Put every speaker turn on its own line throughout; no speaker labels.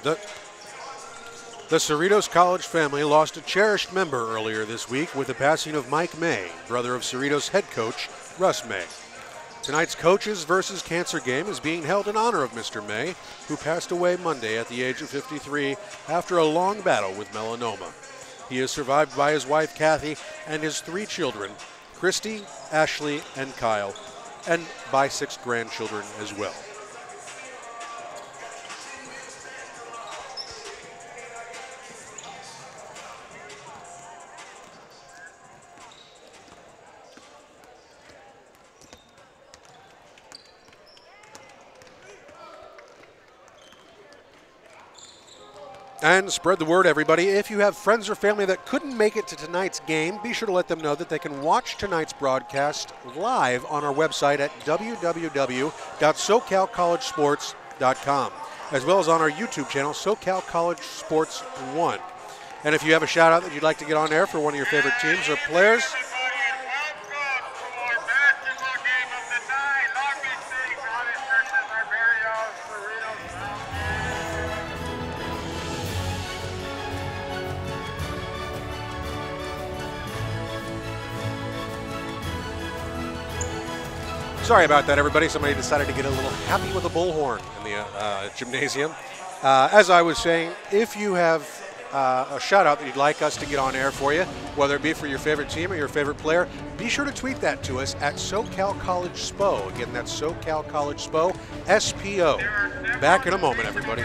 The Cerritos College family lost a cherished member earlier this week with the passing of Mike May, brother of Cerritos head coach Russ May. Tonight's Coaches versus Cancer game is being held in honor of Mr. May, who passed away Monday at the age of 53 after a long battle with melanoma. He is survived by his wife Kathy and his 3 children, Christy, Ashley, and Kyle, and by 6 grandchildren as well. And spread the word, everybody. If you have friends or family that couldn't make it to tonight's game, be sure to let them know that they can watch tonight's broadcast live on our website at www.SoCalCollegeSports.com, as well as on our YouTube channel, SoCal College Sports 1. And if you have a shout-out that you'd like to get on air for one of your favorite teams or players, sorry about that, everybody. Somebody decided to get a little happy with a bullhorn in the gymnasium. As I was saying, if you have a shout-out that you'd like us to get on air for you, whether it be for your favorite team or your favorite player, be sure to tweet that to us at SoCalCollegeSpo. Again, that's SoCalCollegeSpo, S-P-O. Back in a moment, everybody.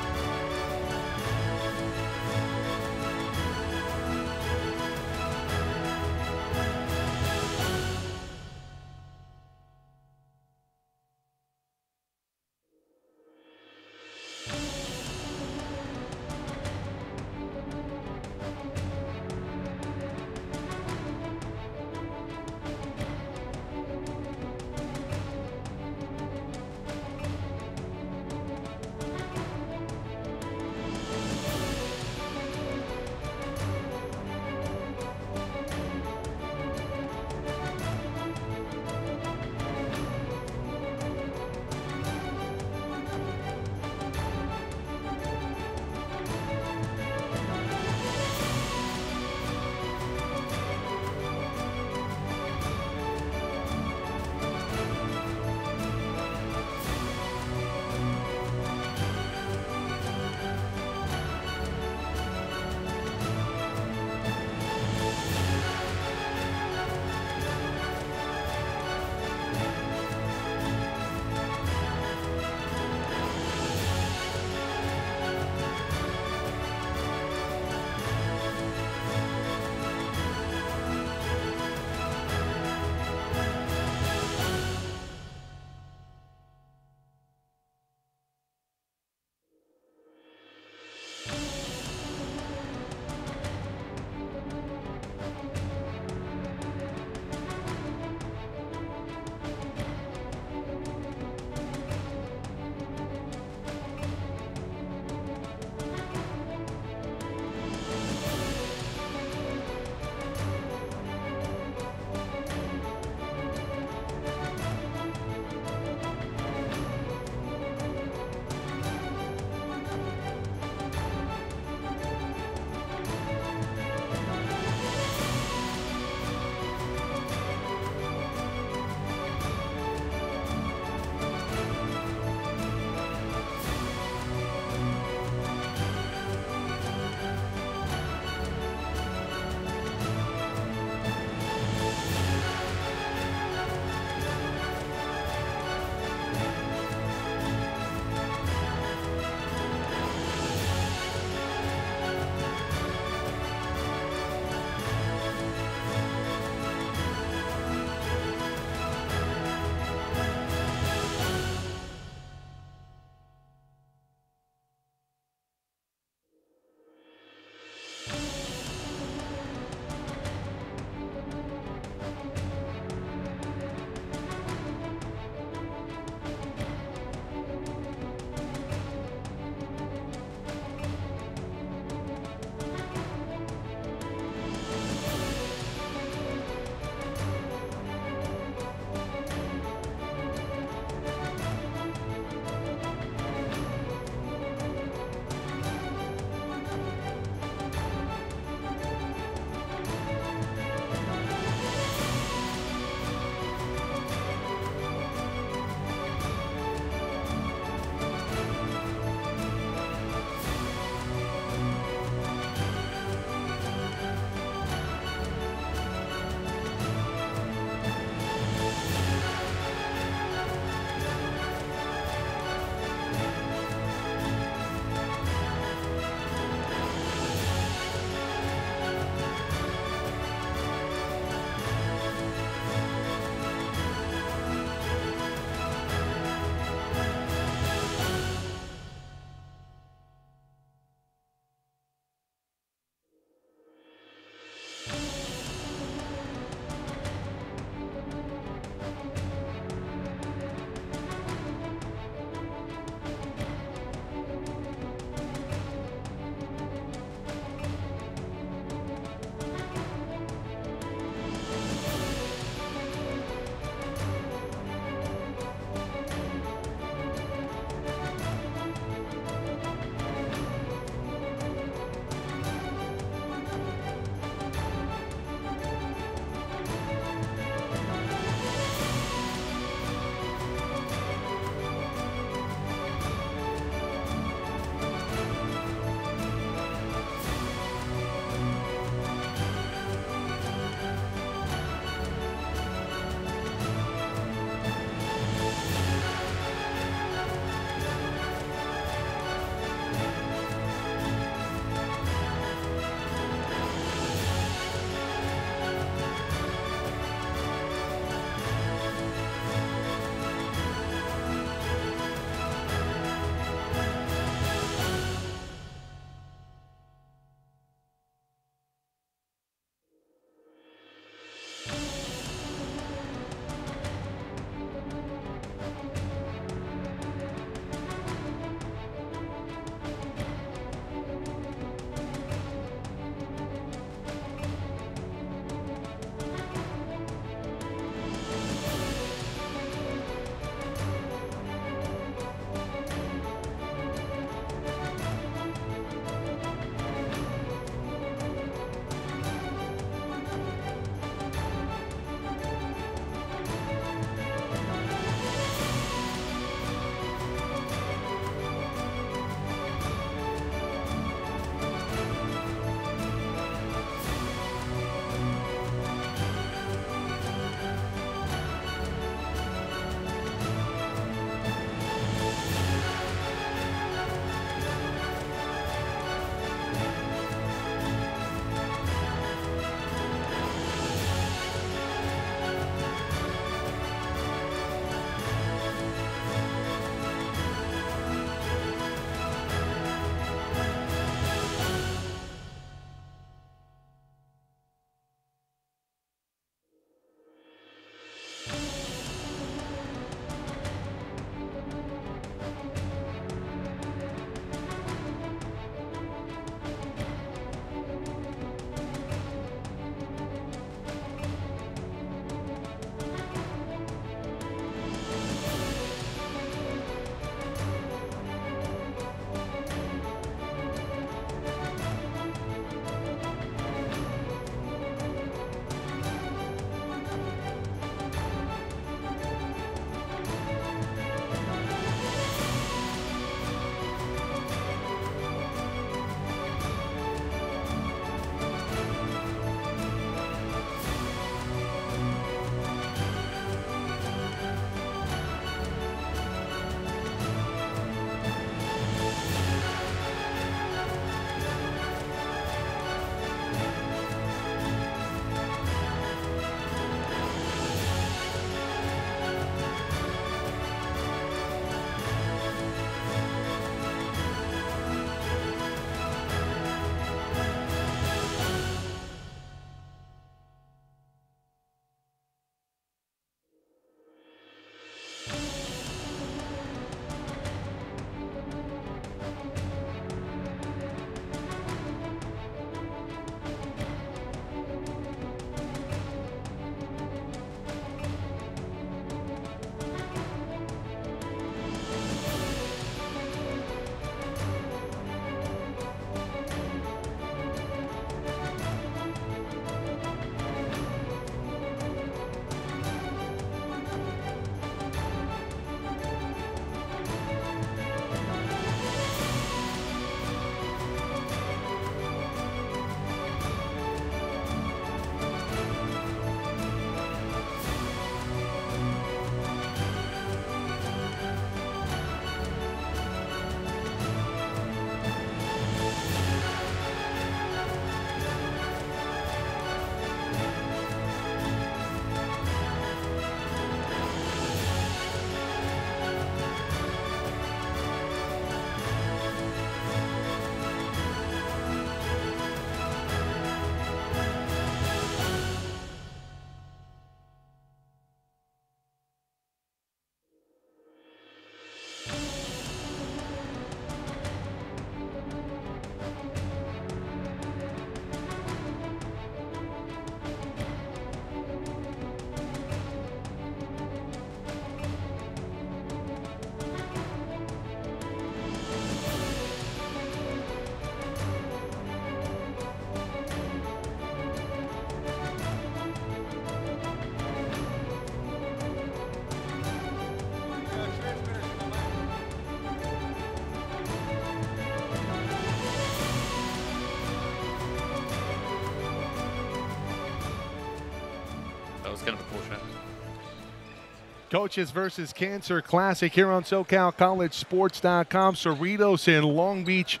Coaches versus Cancer Classic here on SoCalCollegeSports.com. Cerritos in Long Beach.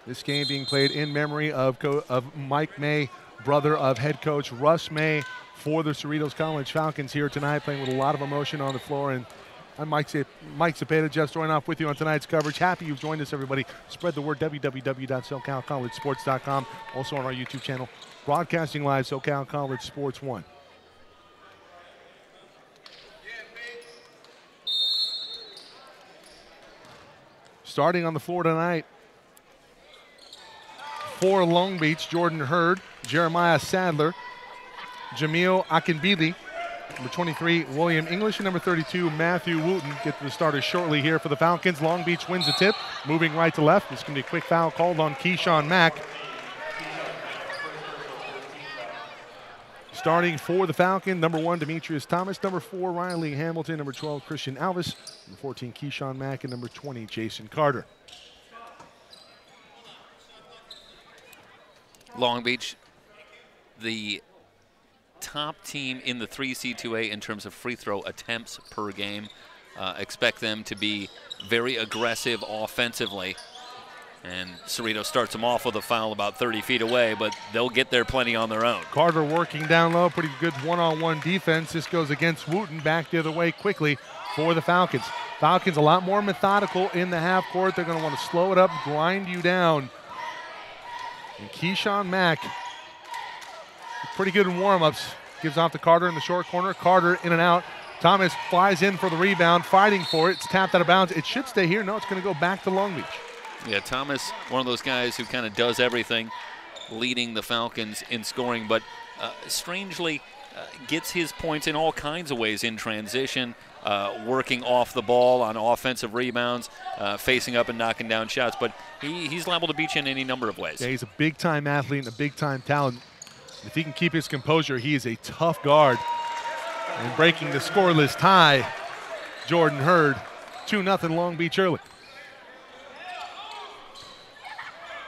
This game being played in memory of Mike May, brother of head coach Russ May, for the Cerritos College Falcons here tonight, playing with a lot of emotion on the floor. And I'm Mike Cepeda, Jeff Stoynoff with you on tonight's coverage. Happy you've joined us, everybody. Spread the word, www.SoCalCollegeSports.com. Also on our YouTube channel, broadcasting live, SoCal College Sports 1. Starting on the floor tonight for Long Beach, Jordan Hurd, Jeremiah Sadler, Jamil Akinbili, number 23, William English, and number 32, Matthew Wooten. Get to the starters shortly here for the Falcons. Long Beach wins the tip, moving right to left. This is going to be a quick foul called on Keyshawn Mack. Starting for the Falcon, number 1, Demetrius Thomas, number 4, Riley Hamilton, number 12, Christian Alvis, number 14, Keyshawn Mack, and number 20, Jason Carter.
Long Beach, the top team in the 3C2A in terms of free throw attempts per game. Expect them to be very aggressive offensively. And Cerritos starts them off with a foul about 30 feet away, but they'll get there plenty on their own.
Carter working down low, pretty good one-on-one defense. This goes against Wooten, back the other way quickly for the Falcons. Falcons a lot more methodical in the half court. They're going to want to slow it up, grind you down. And Keyshawn Mack, pretty good in warm-ups, gives off to Carter in the short corner. Carter in and out. Thomas flies in for the rebound, fighting for it. It's tapped out of bounds. It should stay here. No, it's going to go back to Long Beach.
Yeah, Thomas, one of those guys who kind of does everything, leading the Falcons in scoring, but strangely gets his points in all kinds of ways in transition, working off the ball on offensive rebounds, facing up and knocking down shots. But he's liable to beat you in any number of ways.
Yeah, he's a big-time athlete and a big-time talent. If he can keep his composure, he is a tough guard. And breaking the scoreless tie, Jordan Hurd, 2-0 Long Beach early.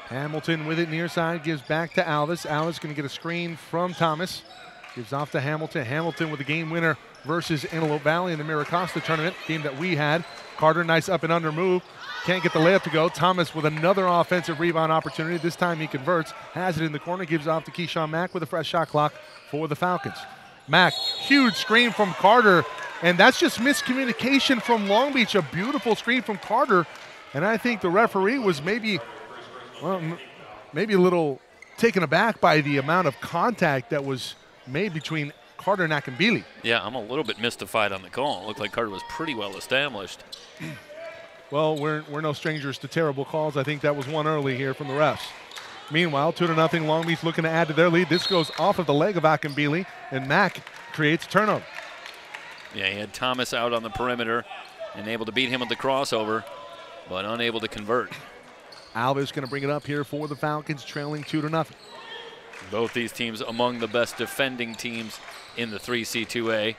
Hamilton with it near side, gives back to Alvis. Alvis going to get a screen from Thomas. Gives off to Hamilton. Hamilton with the game winner versus Antelope Valley in the Miracosta tournament, game that we had. Carter, nice up and under move. Can't get the layup to go. Thomas with another offensive rebound opportunity. This time he converts. Has it in the corner. Gives off to Keyshawn Mack with a fresh shot clock for the Falcons. Mack, huge screen from Carter. And that's just miscommunication from Long Beach. A beautiful screen from Carter. And I think the referee was maybe a little taken aback by the amount of contact that was made between Carter and Akinbili.
Yeah, I'm a little bit mystified on the call. It looked like Carter was pretty well established.
Well, we're no strangers to terrible calls. I think that was one early here from the refs. Meanwhile, 2-0 Long Beach looking to add to their lead. This goes off of the leg of Akinbili, and Mack creates a turnover.
Yeah, he had Thomas out on the perimeter and able to beat him with the crossover, but unable to convert.
Alvis going to bring it up here for the Falcons, trailing 2-0.
Both these teams among the best defending teams in the 3C2A.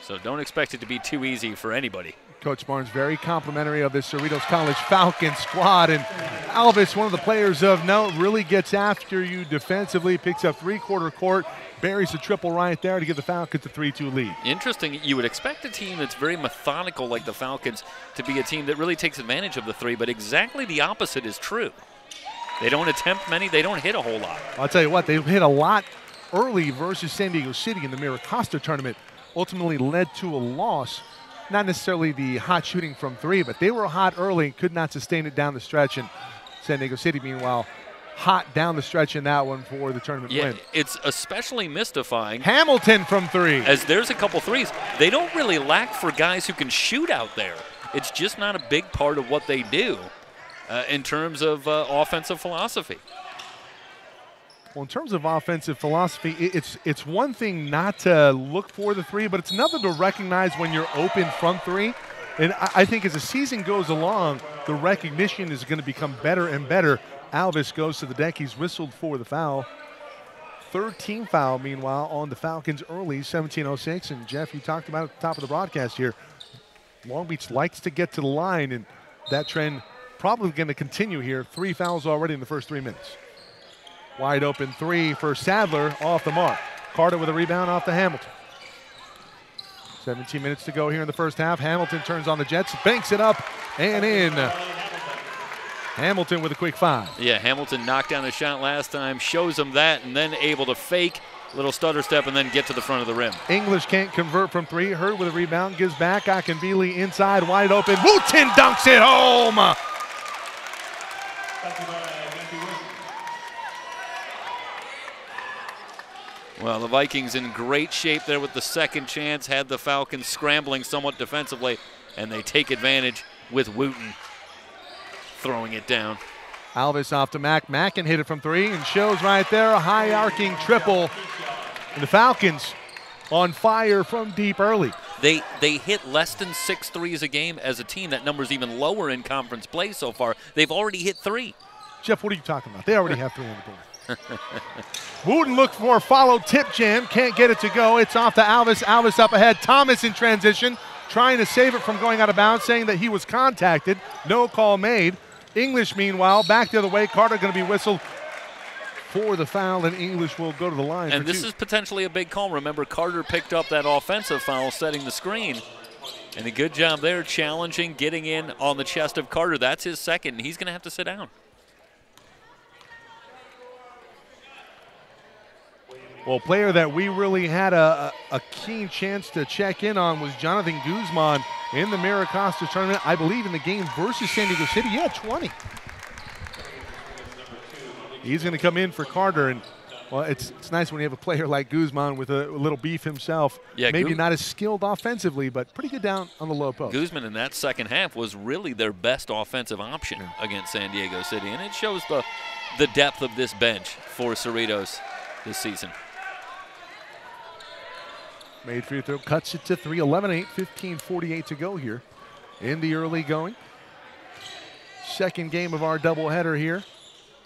So don't expect it to be too easy for anybody.
Coach Barnes very complimentary of this Cerritos College Falcons squad. And Alvis, one of the players of note, really gets after you defensively, picks up three-quarter court, buries a triple right there to give the Falcons a 3-2 lead.
Interesting. You would expect a team that's very methodical like the Falcons to be a team that really takes advantage of the three, but exactly the opposite is true. They don't attempt many. They don't hit a whole lot.
I'll tell you what, they hit a lot early versus San Diego City in the Miracosta tournament. Ultimately led to a loss. Not necessarily the hot shooting from three, but they were hot early and could not sustain it down the stretch. And San Diego City, meanwhile, hot down the stretch in that one for the tournament win.
It's especially mystifying.
Hamilton from three.
As there's a couple threes. They don't really lack for guys who can shoot out there. It's just not a big part of what they do in terms of offensive philosophy.
Well, in terms of offensive philosophy, it's one thing not to look for the three, but it's another to recognize when you're open from three. And I think as the season goes along, the recognition is going to become better and better. Alvis goes to the deck. He's whistled for the foul. Third team foul, meanwhile, on the Falcons early, 17:06. And, Jeff, you talked about it at the top of the broadcast here. Long Beach likes to get to the line, and that trend probably going to continue here. 3 fouls already in the first 3 minutes. Wide open three for Sadler, off the mark. Carter with a rebound off to Hamilton. 17 minutes to go here in the first half. Hamilton turns on the Jets, banks it up and in. Hamilton with a quick 5.
Yeah, Hamilton knocked down a shot last time, shows him that, and then able to fake, little stutter step, and then get to the front of the rim.
English can't convert from 3. Hurd with a rebound, gives back. Akinbili inside, wide open. Wooten dunks it home.
Well, the Vikings in great shape there with the second chance, had the Falcons scrambling somewhat defensively, and they take advantage with Wooten throwing it down.
Alvis off to Mack. Mack can hit it from 3 and shows right there a high arcing triple. And the Falcons on fire from deep early.
They hit less than 6 threes a game as a team. That number's even lower in conference play so far. They've already hit 3.
Jeff, what are you talking about? They already have 3 on the board. Wooten looked for a follow tip jam. Can't get it to go. It's off to Alvis. Alvis up ahead. Thomas in transition, trying to save it from going out of bounds, saying that he was contacted. No call made. English, meanwhile, back the other way. Carter going to be whistled for the foul, and English will go to the line.
And this is potentially a big call. Remember, Carter picked up that offensive foul, setting the screen. And a good job there, challenging, getting in on the chest of Carter. That's his second, and he's going to have to sit down.
Well, a player that we really had a keen chance to check in on was Jonathan Guzman in the Miracosta tournament, I believe in the game versus San Diego City. Yeah, 20. He's going to come in for Carter, and well, it's nice when you have a player like Guzman with a little beef himself.
Yeah,
maybe not as skilled offensively, but pretty good down on the low post.
Guzman in that second half was really their best offensive option against San Diego City, and it shows the depth of this bench for Cerritos this season.
Made free throw, cuts it to 3, 11-8, 15:48 to go here in the early going. Second game of our doubleheader here.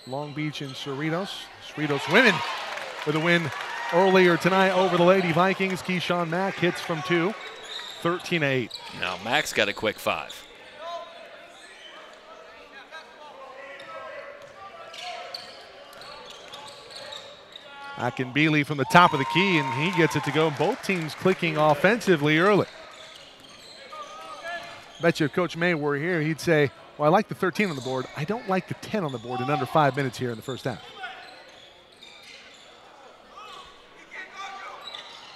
Long Beach and Cerritos. Cerritos women with a win earlier tonight over the Lady Vikings. Keyshawn Mack hits from 2, 13-8.
Now Mack's got a quick 5.
Akinbili from the top of the key, and he gets it to go. Both teams clicking offensively early. Bet you if Coach May were here, he'd say, well, I like the 13 on the board. I don't like the 10 on the board in under 5 minutes here in the first half.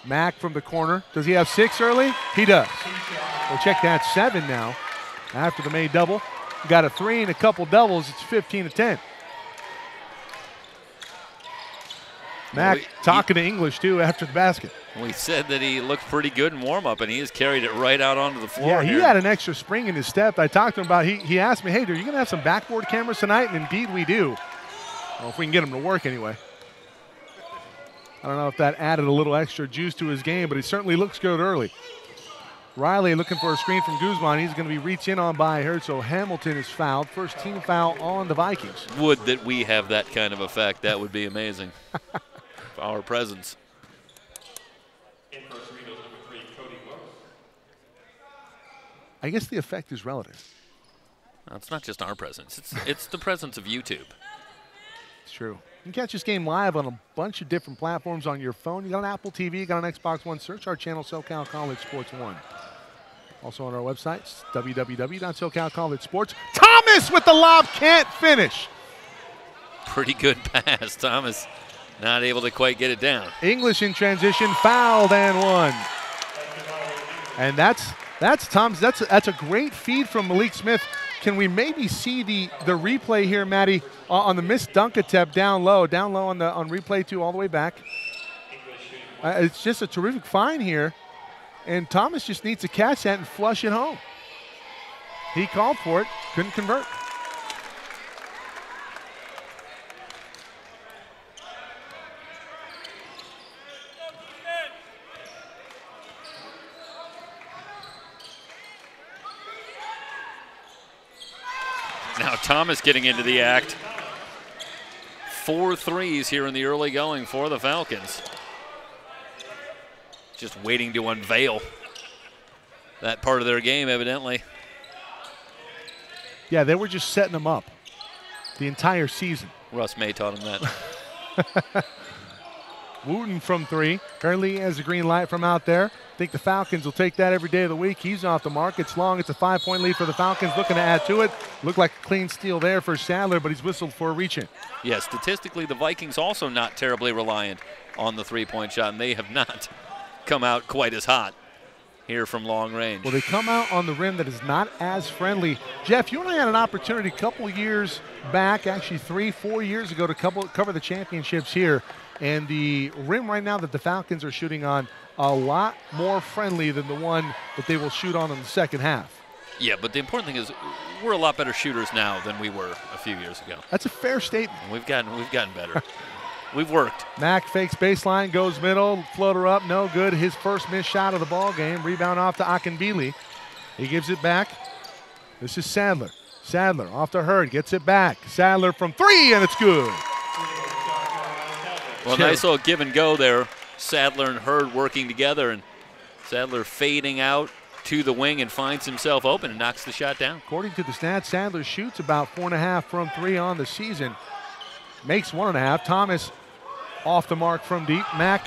Mack from the corner. Does he have 6 early? He does. We'll check that 7 now after the May double. Got a 3 and a couple doubles. It's 15-10. Mack talking to English, too, after the basket.
We said that he looked pretty good in warm-up, and he has carried it right out onto the floor.
Yeah, he had an extra spring in his step. I talked to him about he asked me, hey, are you going to have some backboard cameras tonight? And indeed we do. Well, if we can get them to work anyway. I don't know if that added a little extra juice to his game, but he certainly looks good early. Riley looking for a screen from Guzman. He's going to be reached in on by Hurd, so Hamilton is fouled. First team foul on the Vikings.
Would that we have that kind of effect. That would be amazing. Our presence.
I guess the effect is relative.
No, it's not just our presence. It's the presence of YouTube.
It's true. You can catch this game live on a bunch of different platforms on your phone. You got an Apple TV, you got an Xbox One. Search our channel, SoCal College Sports 1. Also on our website, www.SoCalCollegeSports. Thomas with the lob, can't finish.
Pretty good pass, Thomas. Not able to quite get it down.
English in transition, fouled and one. And that's Thomas. That's a great feed from Malik Smith. Can we maybe see the replay here, Maddie, on the missed dunk attempt down low on replay 2 all the way back. It's just a terrific find here, and Thomas just needs to catch that and flush it home. He called for it, couldn't convert.
Now Thomas getting into the act. 4 threes here in the early going for the Falcons. Just waiting to unveil that part of their game, evidently.
Yeah, they were just setting them up the entire season.
Russ May taught him that.
Wooten from 3. Apparently he has a green light from out there. I think the Falcons will take that every day of the week. He's off the mark. It's long. It's a 5-point lead for the Falcons, looking to add to it. Looked like a clean steal there for Sadler, but he's whistled for a reach-in.
Yeah, statistically, the Vikings also not terribly reliant on the three-point shot, and they have not come out quite as hot here from long range.
Well, they come out on the rim that is not as friendly. Jeff, you and I had an opportunity a couple years back, actually 3-4 years ago, to cover the championships here. And the rim right now that the Falcons are shooting on, a lot more friendly than the one that they will shoot on in the second half.
Yeah, but the important thing is we're a lot better shooters now than we were a few years ago.
That's a fair statement.
And we've gotten better. We've worked.
Mack fakes baseline, goes middle, floater up, no good. His first missed shot of the ball game. Rebound off to Akinbili. He gives it back. This is Sadler. Sadler off to Hurd, gets it back. Sadler from 3, and it's good.
Well, nice little give and go there. Sadler and Hurd working together, and Sadler fading out to the wing and finds himself open and knocks the shot down.
According to the stats, Sadler shoots about 4.5 from 3 on the season. Makes 1.5. Thomas off the mark from deep. Mack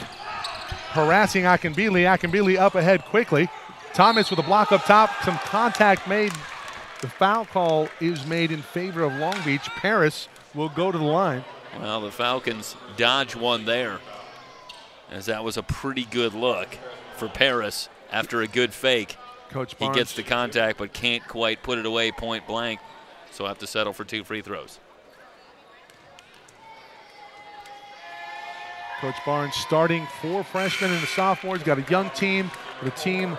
harassing Akinbili. Akinbili up ahead quickly. Thomas with a block up top. Some contact made. The foul call is made in favor of Long Beach. Paris will go to the line.
Well, the Falcons dodge one there, as that was a pretty good look for Paris after a good fake.
Coach Barnes.
He gets the contact but can't quite put it away point blank, so have to settle for 2 free throws.
Coach Barnes starting 4 freshmen and a sophomore. He's got a young team, but a team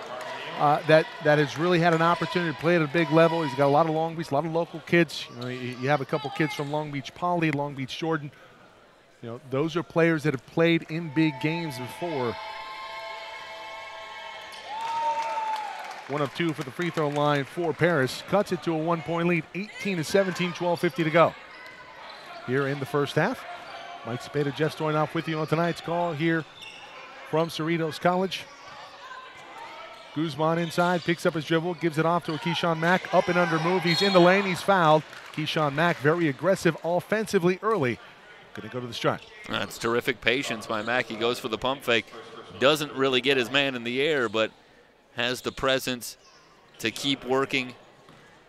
that has really had an opportunity to play at a big level. He's got a lot of Long Beach, a lot of local kids. You know, you have a couple kids from Long Beach Poly, Long Beach Jordan. You know, those are players that have played in big games before. 1 of 2 for the free throw line for Paris. Cuts it to a 1-point lead, 18-17, 12:50 to go. Here in the first half. Mike Spada, Jeff Stoynoff with you on tonight's call here from Cerritos College. Guzman inside, picks up his dribble, gives it off to a Keyshawn Mack. Up and under move, he's in the lane, he's fouled. Keyshawn Mack very aggressive offensively early. Gonna go to the strike.
That's terrific patience by Mack. He goes for the pump fake. Doesn't really get his man in the air, but has the presence to keep working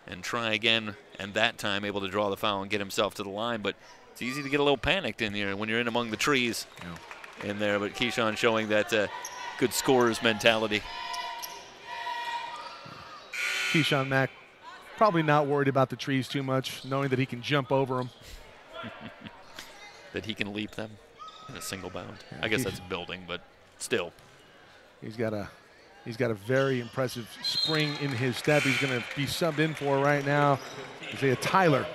and try again, and that time able to draw the foul and get himself to the line. But it's easy to get a little panicked in here when you're in among the trees in there. But Keyshawn showing that good scorer's mentality.
Keyshawn Mack probably not worried about the trees too much, knowing that he can jump over them.
That he can leap them in a single bound. I guess that's building, but still.
He's got a very impressive spring in his step. He's going to be subbed in for right now. Isaiah Tyler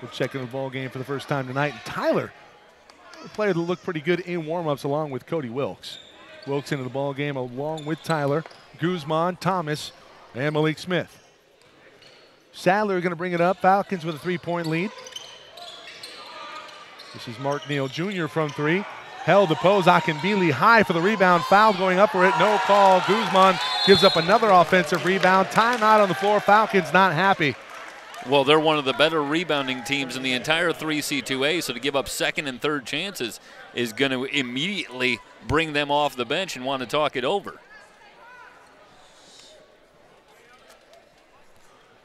will check in the ball game for the first time tonight. And Tyler, a player that looked pretty good in warm-ups along with Cody Wilkes. Wilkes into the ball game along with Tyler, Guzman, Thomas, and Malik Smith. Sadler going to bring it up. Falcons with a 3-point lead. This is Mark Neal Jr. from 3. Held the pose. Akinbili high for the rebound. Foul going up for it. No call. Guzman gives up another offensive rebound. Timeout on the floor. Falcons not happy.
Well, they're one of the better rebounding teams in the entire 3C2A, so to give up second and third chances is going to immediately bring them off the bench and want to talk it over.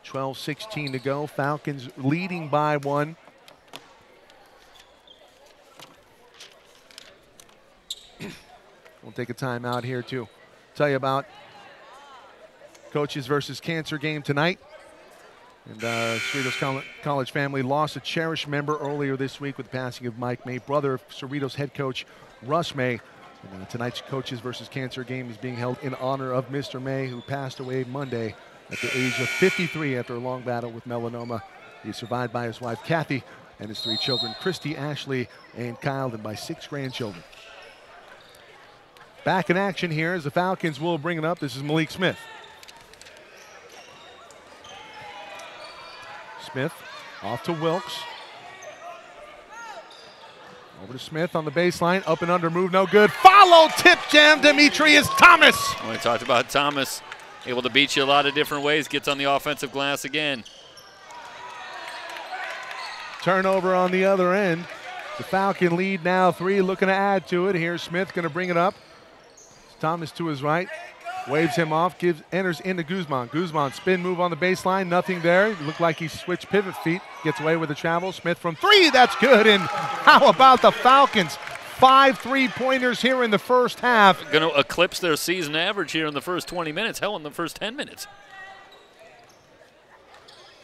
12:16 to go. Falcons leading by 1. We'll take a timeout here to tell you about Coaches versus Cancer game tonight. And Cerritos College family lost a cherished member earlier this week with the passing of Mike May, brother of Cerritos head coach Russ May. And tonight's Coaches versus Cancer game is being held in honor of Mr. May, who passed away Monday at the age of 53 after a long battle with melanoma. He is survived by his wife Kathy and his 3 children, Christy, Ashley, and Kyle, and by 6 grandchildren. Back in action here as the Falcons will bring it up. This is Malik Smith. Smith off to Wilkes. Over to Smith on the baseline. Up and under move, no good. Follow tip jam, Demetrius Thomas.
Well, I talked about Thomas, able to beat you a lot of different ways. Gets on the offensive glass again.
Turnover on the other end. The Falcon lead now 3, looking to add to it. Here's Smith going to bring it up. Thomas to his right, waves him off, enters into Guzman. Guzman spin move on the baseline, nothing there. It looked like he switched pivot feet, gets away with the travel. Smith from 3, that's good. And how about the Falcons? 5 3-pointers here in the first half.
Going to eclipse their season average here in the first 20 minutes. Hell, in the first 10 minutes.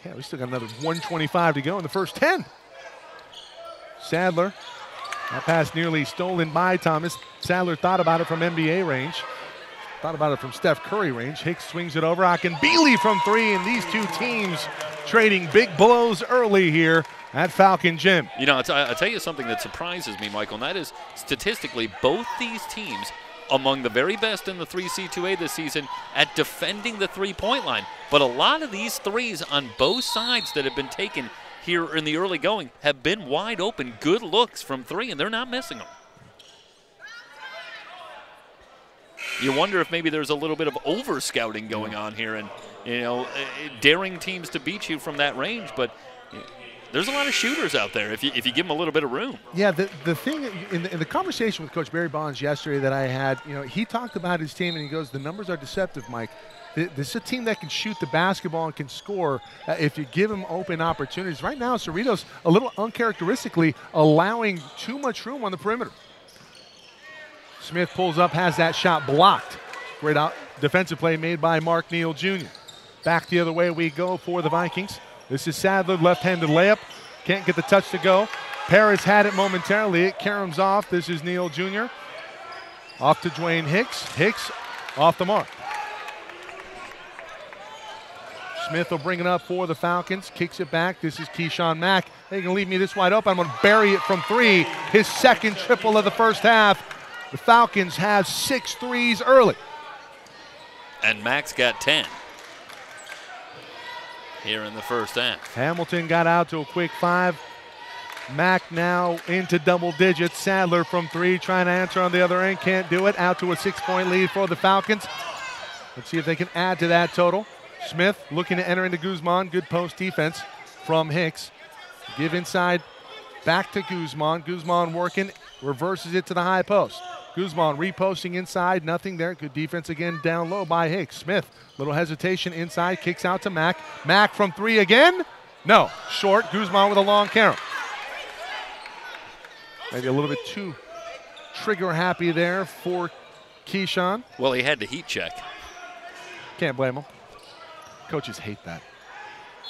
Yeah, we still got another 125 to go in the first 10. Sadler, that pass nearly stolen by Thomas. Sadler thought about it from NBA range. Thought about it from Steph Curry range. Hicks swings it over. Akinbili from 3, and these two teams trading big blows early here at Falcon Gym.
You know, I'll tell you something that surprises me, Michael, and that is statistically both these teams among the very best in the 3C2A this season at defending the three-point line. But a lot of these threes on both sides that have been taken here in the early going have been wide open, good looks from 3, and they're not missing them. You wonder if maybe there's a little bit of over-scouting going on here and, you know, daring teams to beat you from that range. But there's a lot of shooters out there if you give them a little bit of room.
Yeah, the thing in the conversation with Coach Barry Bonds yesterday that I had, you know, he talked about his team and he goes, the numbers are deceptive, Mike. This is a team that can shoot the basketball and can score if you give them open opportunities. Right now, Cerritos a little uncharacteristically allowing too much room on the perimeter. Smith pulls up, has that shot blocked. Great defensive play made by Mark Neal Jr. Back the other way we go for the Vikings. This is Sadler, left-handed layup. Can't get the touch to go. Paris had it momentarily. It caroms off. This is Neal Jr. Off to Dwayne Hicks. Hicks off the mark. Smith will bring it up for the Falcons. Kicks it back. This is Keyshawn Mack. They're going to leave me this wide open. I'm going to bury it from 3. His second triple of the first half. The Falcons have 6 threes early.
And Mack's got 10 here in the first half.
Hamilton got out to a quick 5. Mack now into double digits. Sadler from 3 trying to answer on the other end. Can't do it. Out to a 6-point lead for the Falcons. Let's see if they can add to that total. Smith looking to enter into Guzman. Good post defense from Hicks. Give inside. Back to Guzman. Guzman working. Reverses it to the high post. Guzman reposting inside, nothing there. Good defense again down low by Hicks. Smith, little hesitation inside, kicks out to Mack. Mack from 3 again? No, short. Guzman with a long carom. Maybe a little bit too trigger happy there for Keyshawn.
Well, he had to heat check.
Can't blame him. Coaches hate that.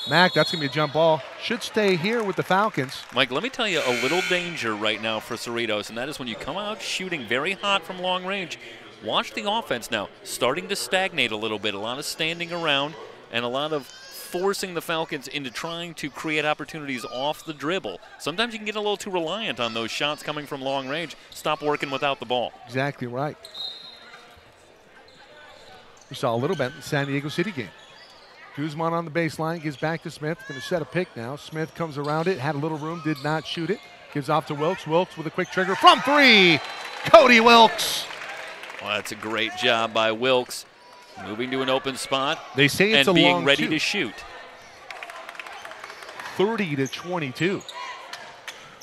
Mack, that's going to be a jump ball. Should stay here with the Falcons.
Mike, let me tell you a little danger right now for Cerritos, and that is when you come out shooting very hot from long range. Watch the offense now, starting to stagnate a little bit. A lot of standing around and a lot of forcing the Falcons into trying to create opportunities off the dribble. Sometimes you can get a little too reliant on those shots coming from long range. Stop working without the ball.
Exactly right. We saw a little bit in the San Diego City game. Guzman on the baseline, gives back to Smith. Going to set a pick now. Smith comes around it, had a little room, did not shoot it. Gives off to Wilkes. Wilkes with a quick trigger from 3. Cody Wilkes.
Well, that's a great job by Wilkes. Moving to an open spot.
They say it's
and
a
being
long
ready
two.
to shoot.
30-22.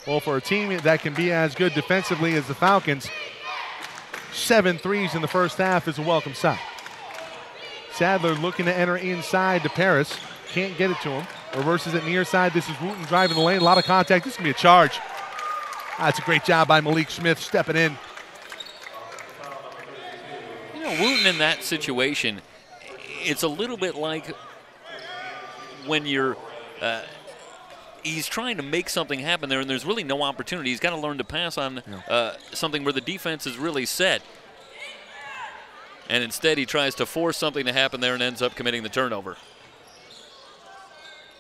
Well, for a team that can be as good defensively as the Falcons, 7 threes in the first half is a welcome sight. Sadler looking to enter inside to Paris. Can't get it to him. Reverses it near side. This is Wooten driving the lane. A lot of contact. This is going to be a charge. That's a great job by Malik Smith stepping in.
You know, Wooten in that situation, it's a little bit like when you're he's trying to make something happen there and there's really no opportunity. He's got to learn to pass on something where the defense is really set. And instead he tries to force something to happen there and ends up committing the turnover.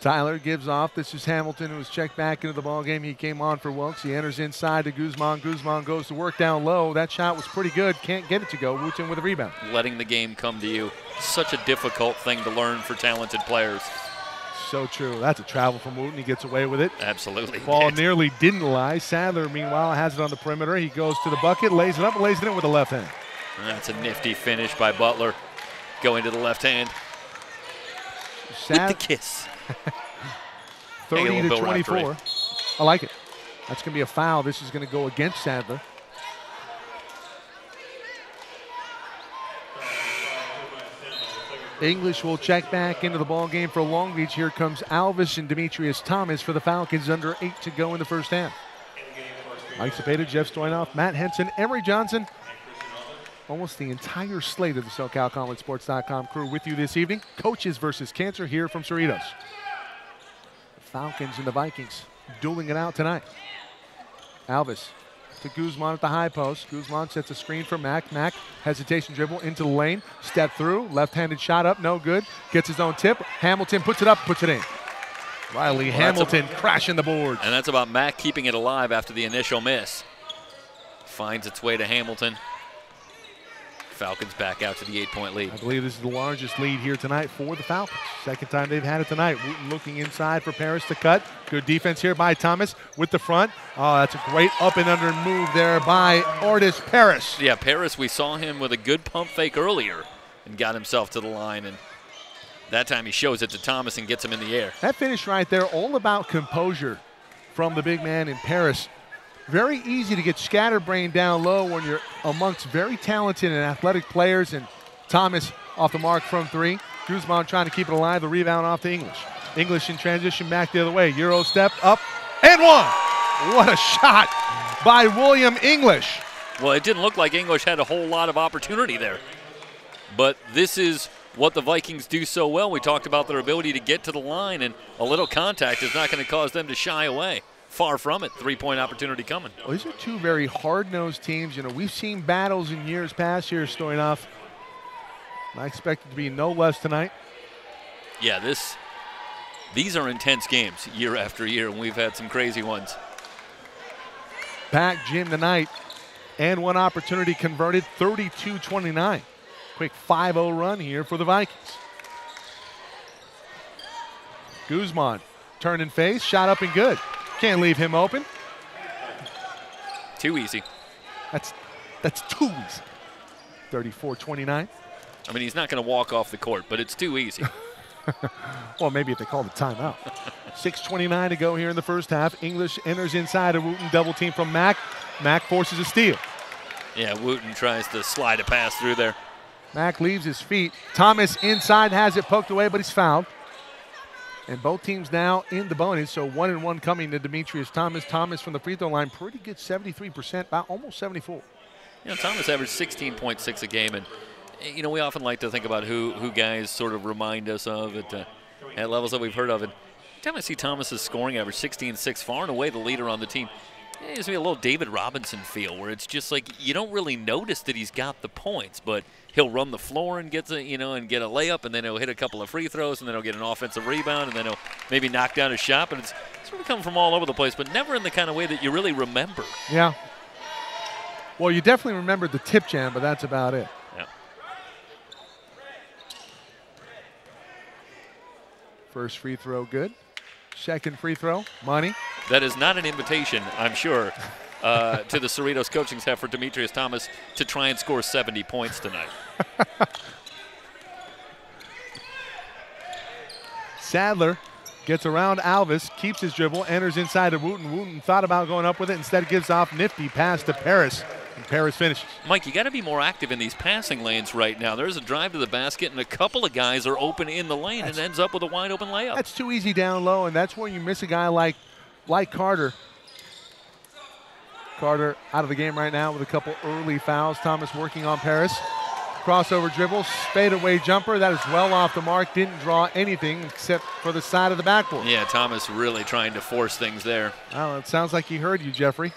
Tyler gives off. This is Hamilton, who was checked back into the ballgame. He came on for Wilkes. He enters inside to Guzman. Guzman goes to work down low. That shot was pretty good. Can't get it to go. Wooten with a rebound.
Letting the game come to you. Such a difficult thing to learn for talented players.
So true. That's a travel from Wooten. He gets away with it.
Absolutely.
Ball nearly didn't lie. Sadler, meanwhile, has it on the perimeter. He goes to the bucket, lays it up, and lays it in with the left hand.
That's a nifty finish by Butler. Going to the left hand. With the kiss.
30-24. I like it. That's going to be a foul. This is going to go against Sadler. English will check back into the ball game for Long Beach. Here comes Alvis and Demetrius Thomas for the Falcons. Under 8 to go in the first half. Mike Cepeda, Jeff Stoynoff, Matt Henson, Emery Johnson. Almost the entire slate of the SoCalCollegeSports.com crew with you this evening. Coaches versus cancer here from Cerritos. The Falcons and the Vikings dueling it out tonight. Alvis to Guzman at the high post. Guzman sets a screen for Mack. Mack, hesitation dribble into the lane. Step through, left-handed shot up, no good. Gets his own tip. Hamilton puts it up, puts it in. Riley Hamilton crashing the boards.
And that's about Mack keeping it alive after the initial miss. Finds its way to Hamilton. Falcons back out to the 8-point lead.
I believe this is the largest lead here tonight for the Falcons. Second time they've had it tonight. Wooten looking inside for Paris to cut. Good defense here by Thomas with the front. Oh, that's a great up and under move there by Artis Paris.
Yeah, Paris, we saw him with a good pump fake earlier and got himself to the line. And that time he shows it to Thomas and gets him in the air.
That finish right there, all about composure from the big man in Paris. Very easy to get scatterbrained down low when you're amongst very talented and athletic players. And Thomas off the mark from 3. Guzman trying to keep it alive. The rebound off to English. English in transition back the other way. Euro step up and one. What a shot by William English.
Well, it didn't look like English had a whole lot of opportunity there. But this is what the Vikings do so well. We talked about their ability to get to the line, and a little contact is not going to cause them to shy away. Far from it. 3-point opportunity coming.
Well, these are two very hard-nosed teams. You know, we've seen battles in years past here, Stoynoff. I expect it to be no less tonight.
Yeah, these are intense games year after year, and we've had some crazy ones.
Packed gym tonight, and one opportunity converted, 32-29. Quick 5-0 run here for the Vikings. Guzman, turn and face, shot up and good. Can't leave him open.
Too easy.
That's too easy. 34-29.
I mean, he's not going to walk off the court, but it's too easy.
Well, maybe if they call the timeout. 6:29 to go here in the first half. English enters inside of Wooten, double team from Mack. Mack forces a steal.
Yeah, Wooten tries to slide a pass through there.
Mack leaves his feet. Thomas inside has it poked away, but he's fouled. And both teams now in the bonus, so 1-1 coming to Demetrius Thomas. Thomas from the free throw line, pretty good 73%, about almost 74.
You know, Thomas averaged 16.6 a game, and you know, we often like to think about who guys sort of remind us of at levels that we've heard of. And every time I see Thomas's scoring average 16.6, far and away the leader on the team, it gives me a little David Robinson feel, where it's just like you don't really notice that he's got the points, but he'll run the floor and get and get a layup, and then he'll hit a couple of free throws, and then he'll get an offensive rebound, and then he'll maybe knock down a shot. But it's sort of come from all over the place, but never in the kind of way that you really remember.
Yeah. Well, you definitely remembered the tip jam, but that's about it.
Yeah.
First free throw, good. Second free throw, money.
That is not an invitation, I'm sure, to the Cerritos coaching staff for Demetrius Thomas to try and score 70 points tonight.
Sadler gets around Alvis, keeps his dribble, enters inside of Wooten. Wooten thought about going up with it, instead gives off nifty pass to Paris, and Paris finishes.
Mike, you got to be more active in these passing lanes right now. There's a drive to the basket, and a couple of guys are open in the lane, and ends up with a wide open layup.
That's too easy down low, and that's where you miss a guy like Carter. Carter out of the game right now with a couple early fouls. Thomas working on Paris. Crossover dribble, fadeaway jumper. That is well off the mark. Didn't draw anything except for the side of the backboard.
Yeah, Thomas really trying to force things there.
Well, it sounds like he heard you, Jeffrey.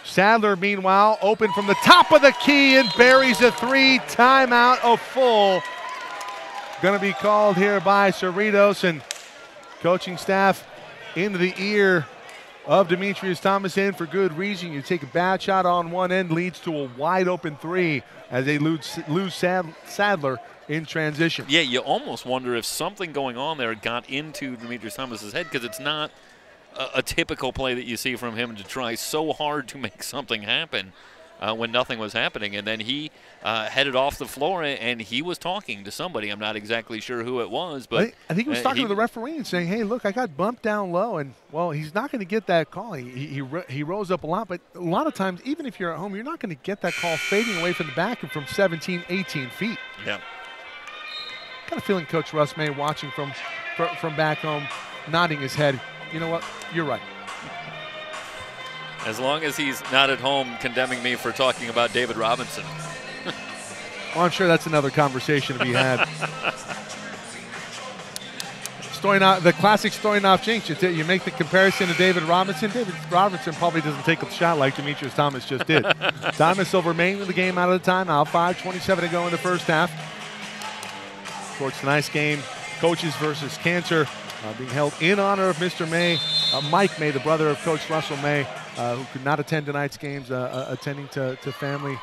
Sadler, meanwhile, open from the top of the key and buries a 3. Timeout, a full. Going to be called here by Cerritos, and coaching staff into the ear of Demetrius Thomas in for good reason. You take a bad shot on one end, leads to a wide open 3 as they lose Sadler in transition.
Yeah, you almost wonder if something going on there got into Demetrius Thomas's head, because it's not a typical play that you see from him to try so hard to make something happen. when nothing was happening. And then he headed off the floor, and he was talking to somebody. I'm not exactly sure who it was, but
I think he was talking to the referee and saying, hey, look, I got bumped down low. And, well, he's not going to get that call. He rose up a lot, but a lot of times, even if you're at home, you're not going to get that call fading away from the back and from 17, 18 feet.
Yeah.
Got a feeling Coach Russ May, watching from back home, nodding his head. You know what? You're right.
As long as he's not at home condemning me for talking about David Robinson.
Well, I'm sure that's another conversation to be had. The classic Stoyanov jinx. You make the comparison to David Robinson. David Robinson probably doesn't take a shot like Demetrius Thomas just did. Thomas will remain in the game out of the timeout. 5:27 to go in the first half. Of course, tonight's game, coaches versus cancer, being held in honor of Mr. May, Mike May, the brother of Coach Russell May, who could not attend tonight's games, attending to family,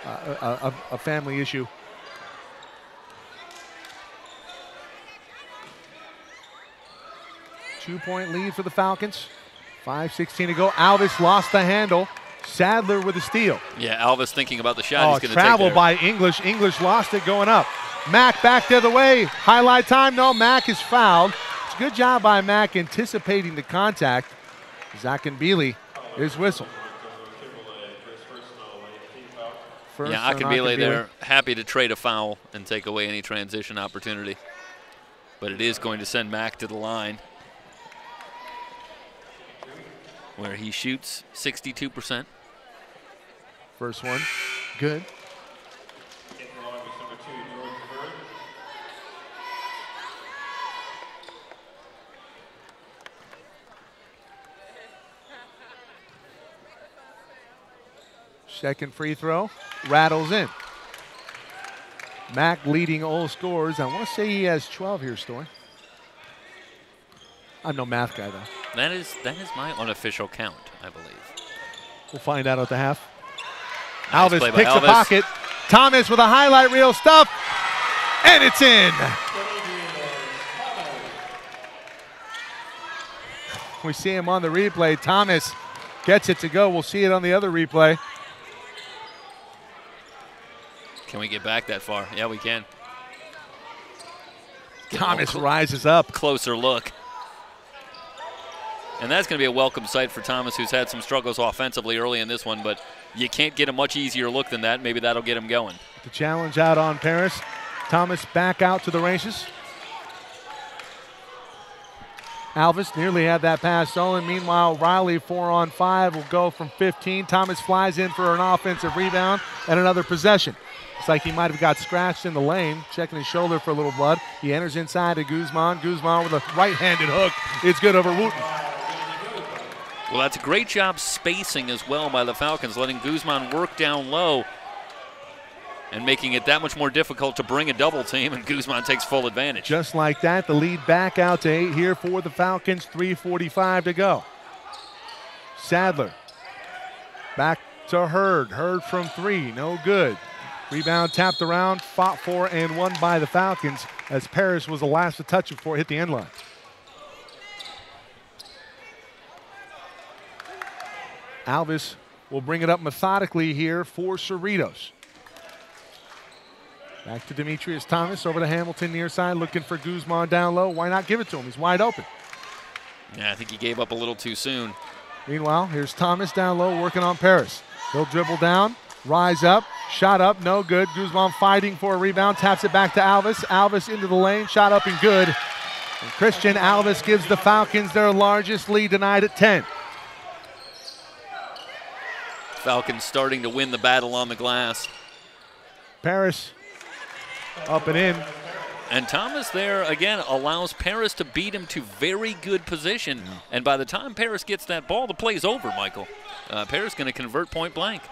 a family issue. Two-point lead for the Falcons. 5:16 to go. Alvis lost the handle. Sadler with a steal.
Yeah, Alvis thinking about the shot he's going to take
travel
there.
by English. English lost it going up. Mack back the other way. Highlight time. No, Mack is fouled. It's a good job by Mack anticipating the contact. Zach and Bealey is whistle.
Yeah, Akinbele there, happy to trade a foul and take away any transition opportunity. But it is going to send Mack to the line, where he shoots 62%.
First one, good. Second free throw, rattles in. Mack leading all scores. I want to say he has 12 here, Story. I'm no math guy, though.
That is my unofficial count, I believe.
We'll find out at the half.
Nice
Alvis picks a pocket. Thomas with a highlight reel stuff, and it's in. We see him on the replay. Thomas gets it to go. We'll see it on the other replay.
Can we get back that far? Yeah, we can.
Thomas rises up.
Closer look. And that's going to be a welcome sight for Thomas, who's had some struggles offensively early in this one, but you can't get a much easier look than that. Maybe that'll get him going.
The challenge out on Paris. Thomas back out to the races. Alvis nearly had that pass stolen. Meanwhile, Riley 4-on-5 will go from 15. Thomas flies in for an offensive rebound and another possession. It's like he might have got scratched in the lane, checking his shoulder for a little blood. He enters inside to Guzman. Guzman with a right-handed hook. It's good over Wooten.
Well, that's a great job spacing as well by the Falcons, letting Guzman work down low and making it that much more difficult to bring a double team, and Guzman takes full advantage.
Just like that, the lead back out to 8 here for the Falcons. 3:45 to go. Sadler back to Hurd. Hurd from 3, no good. Rebound tapped around, fought for and won by the Falcons as Paris was the last to touch it before it hit the end line. Alvis will bring it up methodically here for Cerritos. Back to Demetrius Thomas, over to Hamilton near side, looking for Guzman down low. Why not give it to him? He's wide open.
Yeah, I think he gave up a little too soon.
Meanwhile, here's Thomas down low working on Paris. He'll dribble down, rise up, shot up, no good. Guzman fighting for a rebound, taps it back to Alvis. Alvis into the lane, shot up and good. And Christian Alvis gives the Falcons their largest lead tonight at 10.
Falcons starting to win the battle on the glass.
Paris up and in.
And Thomas there, again, allows Paris to beat him to very good position. And by the time Paris gets that ball, the play's over, Michael. Paris going to convert point blank.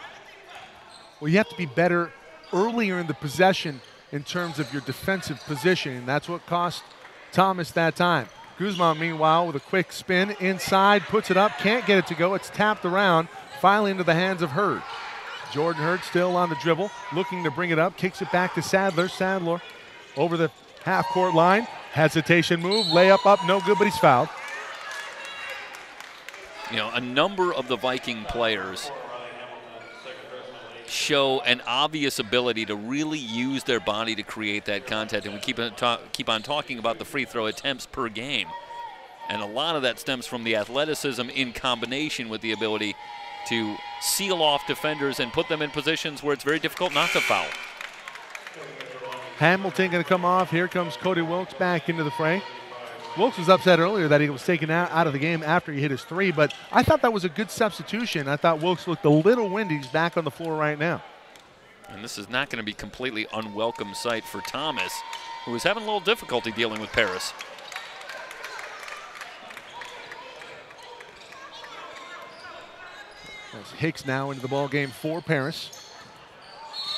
Well, you have to be better earlier in the possession in terms of your defensive positioning. That's what cost Thomas that time. Guzman, meanwhile, with a quick spin inside, puts it up, can't get it to go. It's tapped around, finally into the hands of Hurd. Jordan Hurd still on the dribble, looking to bring it up, kicks it back to Sadler. Sadler over the half-court line. Hesitation move, layup up, no good, but he's fouled.
You know, a number of the Viking players show an obvious ability to really use their body to create that contact. And we keep on talking about the free throw attempts per game. And a lot of that stems from the athleticism in combination with the ability to seal off defenders and put them in positions where it's very difficult not to foul.
Hamilton going to come off. Here comes Cody Wilkes back into the fray. Wilkes was upset earlier that he was taken out of the game after he hit his three, but I thought that was a good substitution. I thought Wilkes looked a little windy. He's back on the floor right now.
And this is not going to be completely unwelcome sight for Thomas, who is having a little difficulty dealing with Paris.
As Hicks now into the ball game for Paris.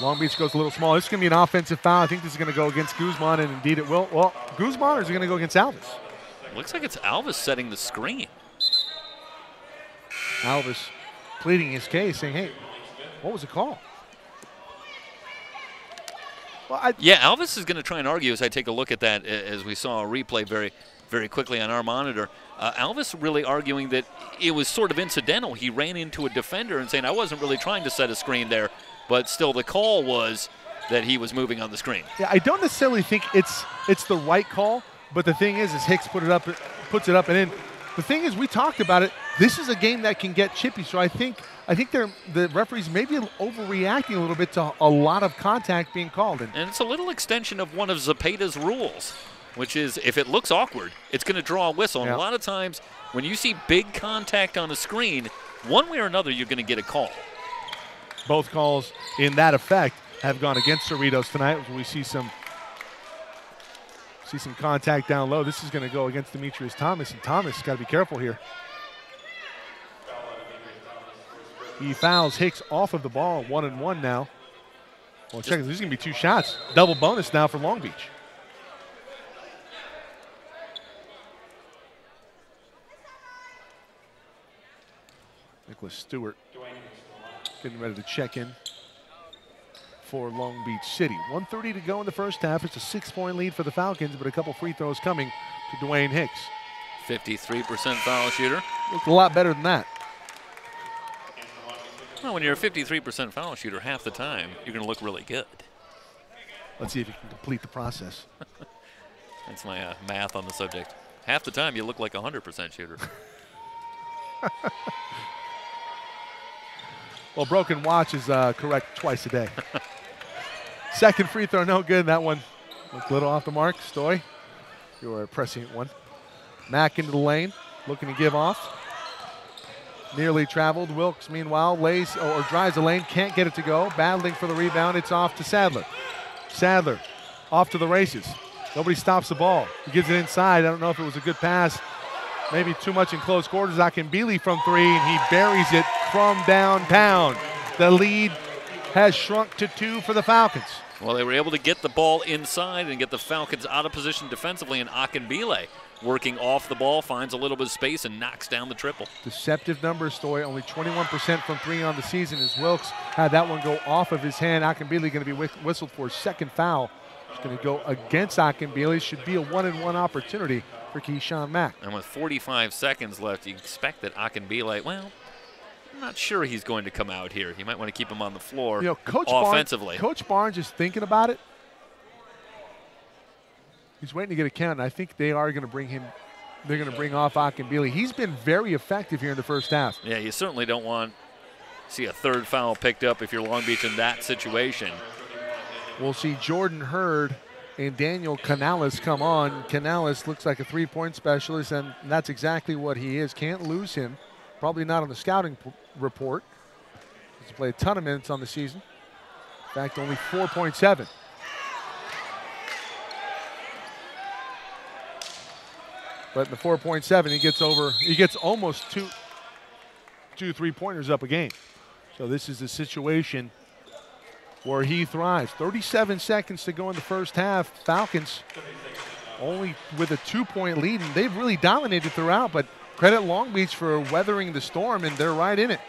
Long Beach goes a little small. This is going to be an offensive foul. I think this is going to go against Guzman, and indeed it will. Well, Guzman, or is it going to go against Alvis?
Looks like it's Alvis setting the screen.
Alvis pleading his case, saying, hey, what was the call? Well,
yeah, Alvis is going to try and argue as I take a look at that, as we saw a replay very, very quickly on our monitor. Alvis really arguing that it was sort of incidental. He ran into a defender and saying, I wasn't really trying to set a screen there, but still the call was that he was moving on the screen.
Yeah, I don't necessarily think it's the right call, but the thing is Hicks puts it up and in. The thing is, we talked about it. This is a game that can get chippy, so I think the referees may be overreacting a little bit to a lot of contact being called.
And it's a little extension of one of Zepeda's rules, which is if it looks awkward, it's going to draw a whistle. And a lot of times when you see big contact on a screen, one way or another you're going to get a call.
Both calls in that effect have gone against Cerritos tonight. We see some contact down low. This is going to go against Demetrius Thomas, and Thomas got to be careful here. He fouls Hicks off of the ball, 1-and-1 now. Well, check, there's going to be 2 shots. Double bonus now for Long Beach. Nicholas Stewart getting ready to check in for Long Beach City. 1:30 to go in the first half. It's a 6-point lead for the Falcons, but a couple free throws coming to Dwayne Hicks.
53% foul shooter.
Looked a lot better than that.
Well, when you're a 53% foul shooter half the time, you're going to look really good.
Let's see if you can complete the process.
That's my math on the subject. Half the time, you look like a 100% shooter.
Well, broken watch is correct twice a day. Second free throw, no good. That one looked a little off the mark. Stoy, you're a prescient one. Mack into the lane, looking to give off. Nearly traveled. Wilkes, meanwhile, lays or drives the lane, can't get it to go. Battling for the rebound. It's off to Sadler. Sadler off to the races. Nobody stops the ball. He gives it inside. I don't know if it was a good pass. Maybe too much in close quarters. Akinbili from 3, and he buries it from downtown. The lead has shrunk to 2 for the Falcons.
Well, they were able to get the ball inside and get the Falcons out of position defensively, and Akinbili working off the ball, finds a little bit of space and knocks down the triple.
Deceptive numbers, Stoy. Only 21% from 3 on the season as Wilkes had that one go off of his hand. Akinbili going to be whistled for his second foul. It's going to go against Akinbili. Should be a 1-and-1 opportunity for Keyshawn Mack.
And with 45 seconds left, you expect that Akinbili, well, I'm not sure he's going to come out here. You might want to keep him on the floor offensively.
Coach Barnes is thinking about it. He's waiting to get a count, and I think they are going to bring him. They're going to bring off Akinbili. He's been very effective here in the first half.
Yeah, you certainly don't want to see a third foul picked up if you're Long Beach in that situation.
We'll see Jordan Hurd and Daniel Canales come on. Canales looks like a three-point specialist, and that's exactly what he is. Can't lose him. Probably not on the scouting report. He's played a ton of minutes on the season. In fact, only 4.7. But in the 4.7, he gets almost two three-pointers up a game. So this is a situation where he thrives. 37 seconds to go in the first half. Falcons only with a 2-point lead, and they've really dominated throughout, but credit Long Beach for weathering the storm, and they're right in it.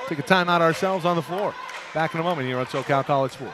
Take a timeout ourselves on the floor. Back in a moment here on SoCal College Sports.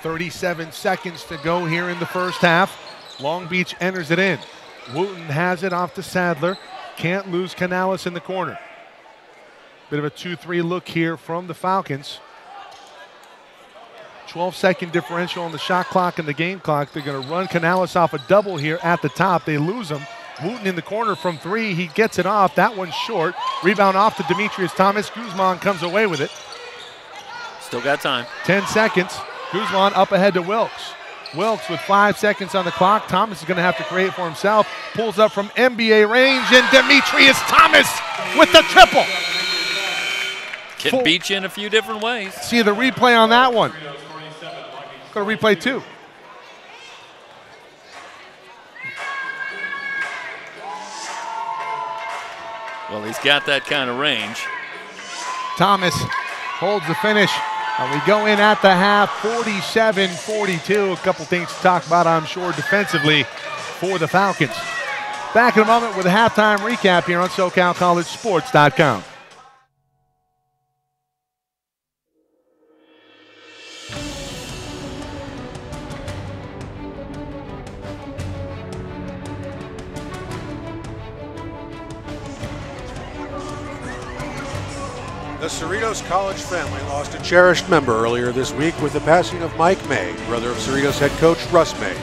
37 seconds to go here in the first half. Long Beach enters it in. Wooten has it off to Sadler. Can't lose Canales in the corner. Bit of a 2-3 look here from the Falcons. 12-second differential on the shot clock and the game clock. They're going to run Canales off a double here at the top. They lose him. Wooten in the corner from three. He gets it off. That one's short. Rebound off to Demetrius Thomas. Guzman comes away with it.
Still got time.
10 seconds. Guzman up ahead to Wilkes. Wilkes with 5 seconds on the clock. Thomas is going to have to create for himself. Pulls up from NBA range, and Demetrius Thomas with the triple.
Can beat you in a few different ways.
See the replay on that one. Go to replay 2.
Well, he's got that kind of range.
Thomas holds the finish. And we go in at the half, 47-42. A couple things to talk about, I'm sure, defensively for the Falcons. Back in a moment with a halftime recap here on SoCalCollegeSports.com.
The Cerritos College family lost a cherished member earlier this week with the passing of Mike May, brother of Cerritos head coach Russ May.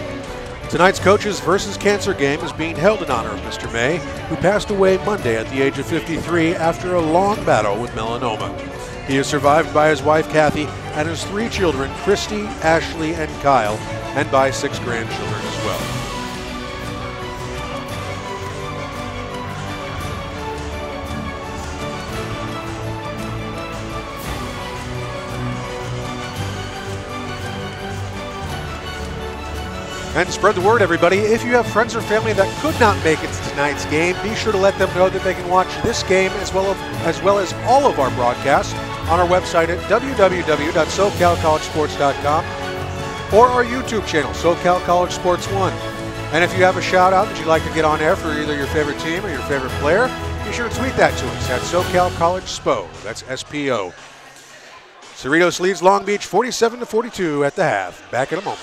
Tonight's Coaches versus Cancer game is being held in honor of Mr. May, who passed away Monday at the age of 53 after a long battle with melanoma. He is survived by his wife Kathy and his 3 children, Christy, Ashley, and Kyle, and by 6 grandchildren as well. And spread the word, everybody. If you have friends or family that could not make it to tonight's game, be sure to let them know that they can watch this game as well as all of our broadcasts on our website at www.SoCalCollegeSports.com or our YouTube channel, SoCal College Sports 1. And if you have a shout out that you'd like to get on air for either your favorite team or your favorite player, be sure to tweet that to us at SoCal College SPO. That's SPO. Cerritos leads Long Beach 47-42 at the half. Back in a moment.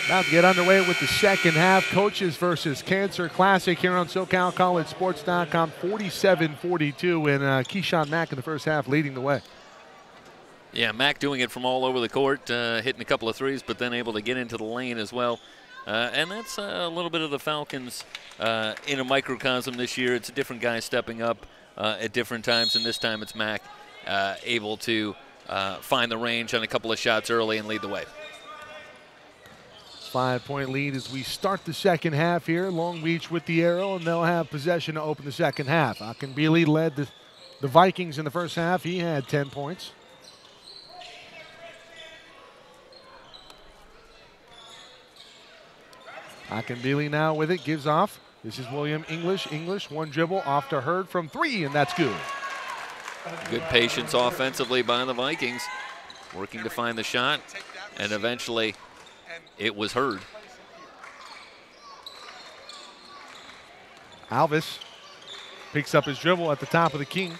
About to get underway with the second half. Coaches versus Cancer Classic here on SoCalCollegeSports.com. 47-42, and Keyshawn Mack in the first half leading the way.
Yeah, Mack doing it from all over the court, hitting a couple of threes, but then able to get into the lane as well. And that's a little bit of the Falcons in a microcosm this year. It's a different guy stepping up at different times, and this time it's Mack able to find the range on a couple of shots early and lead the way.
5-point lead as we start the second half here. Long Beach with the arrow, and they'll have possession to open the second half. Akinbili led the Vikings in the first half. He had 10 points. Akinbili now with it, gives off. This is William English. English, one dribble, off to Hurd from 3, and that's good.
Good patience offensively by the Vikings, working to find the shot, and eventually it was Hurd.
Alvis picks up his dribble at the top of the key.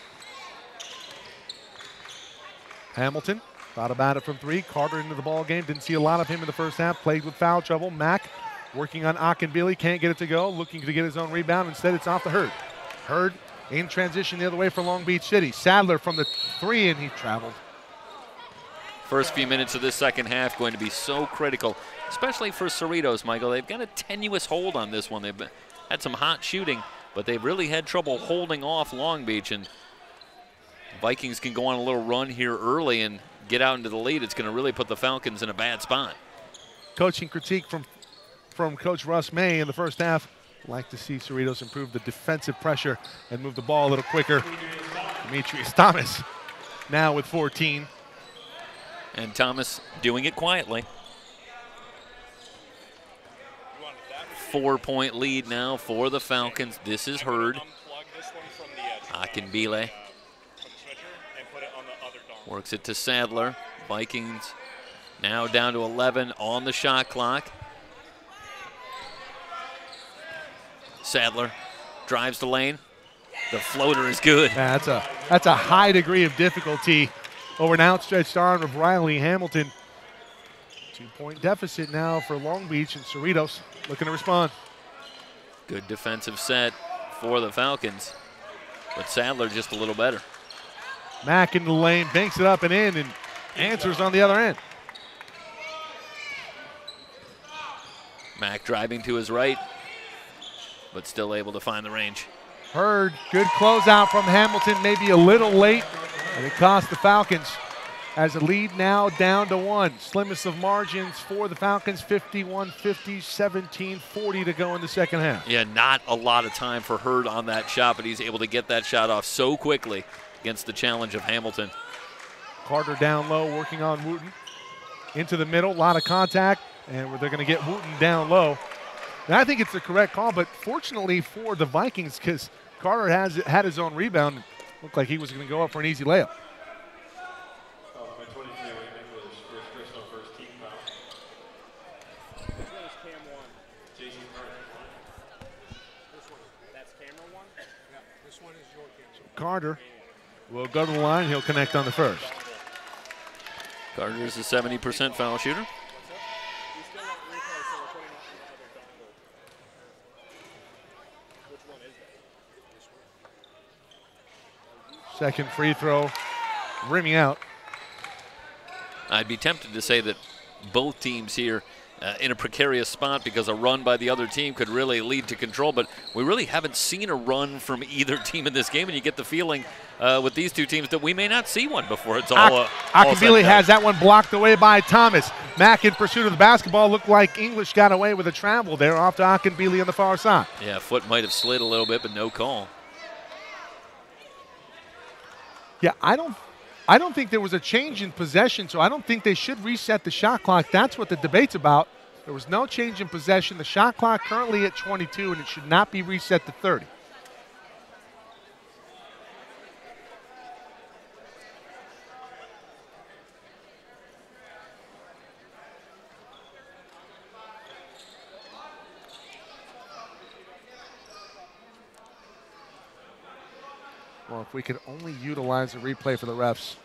Hamilton thought about it from 3. Carter into the ball game. Didn't see a lot of him in the first half. Played with foul trouble. Mack working on Akinbili. Can't get it to go. Looking to get his own rebound. Instead, it's off to Hurd. Hurd in transition the other way for Long Beach City. Sadler from the 3, and he traveled.
First few minutes of this second half going to be so critical, especially for Cerritos, Michael. They've got a tenuous hold on this one. They've had some hot shooting, but they've really had trouble holding off Long Beach. And Vikings can go on a little run here early and get out into the lead. It's going to really put the Falcons in a bad spot. Coaching
critique from Coach Russ May in the first half. Like to see Cerritos improve the defensive pressure and move the ball a little quicker. Demetrius Thomas now with 14.
And Thomas doing it quietly. 4-point lead now for the Falcons. This is Hurd. Akinbili works it to Sadler. Vikings now down to 11 on the shot clock. Sadler drives the lane. The floater is good.
Yeah, that's a high degree of difficulty over an outstretched arm of Riley Hamilton. 2-point deficit now for Long Beach, and Cerritos looking to respond.
Good defensive set for the Falcons, but Sadler just a little better.
Mack in the lane, banks it up and in, and answers on the other end.
Mack driving to his right, but still able to find the range.
Hurd, good closeout from Hamilton, maybe a little late, and it cost the Falcons as a lead now down to 1. Slimmest of margins for the Falcons, 51-50, 17-40 to go in the second half.
Yeah, not a lot of time for Hurd on that shot, but he's able to get that shot off so quickly against the challenge of Hamilton.
Carter down low, working on Wooten. Into the middle, a lot of contact, and they're going to get Wooten down low. And I think it's the correct call, but fortunately for the Vikings, because Carter had his own rebound, looked like he was going to go up for an easy layup. Carter will go to the line. He'll connect on the first.
Carter is a 70% foul shooter.
Second free throw, rimming out.
I'd be tempted to say that both teams here in a precarious spot because a run by the other team could really lead to control, but we really haven't seen a run from either team in this game, and you get the feeling with these two teams that we may not see one before it's all
Akinbili has that one blocked away by Thomas. Mack in pursuit of the basketball. Looked like English got away with a travel there off to Akinbili on the far side.
Yeah, foot might have slid a little bit, but no call.
Yeah, I don't think there was a change in possession, so I don't think they should reset the shot clock. That's what the debate's about. There was no change in possession. The shot clock currently at 22, and it should not be reset to 30. Well, if we could only utilize the replay for the refs.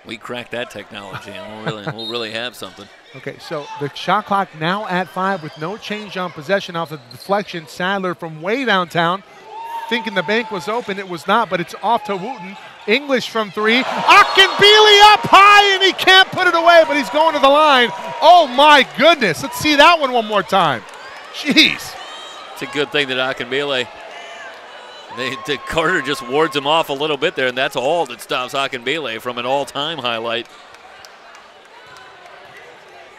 We cracked that technology, and we'll really have something.
Okay, so the shot clock now at 5 with no change on possession off the deflection. Sadler from way downtown, thinking the bank was open. It was not, but it's off to Wooten. English from 3. Akinbili up high, and he can't put it away, but he's going to the line. Oh, my goodness. Let's see that one more time. Jeez.
It's a good thing that Akinbili, Carter just wards him off a little bit there, and that's all that stops Akinbili from an all-time highlight.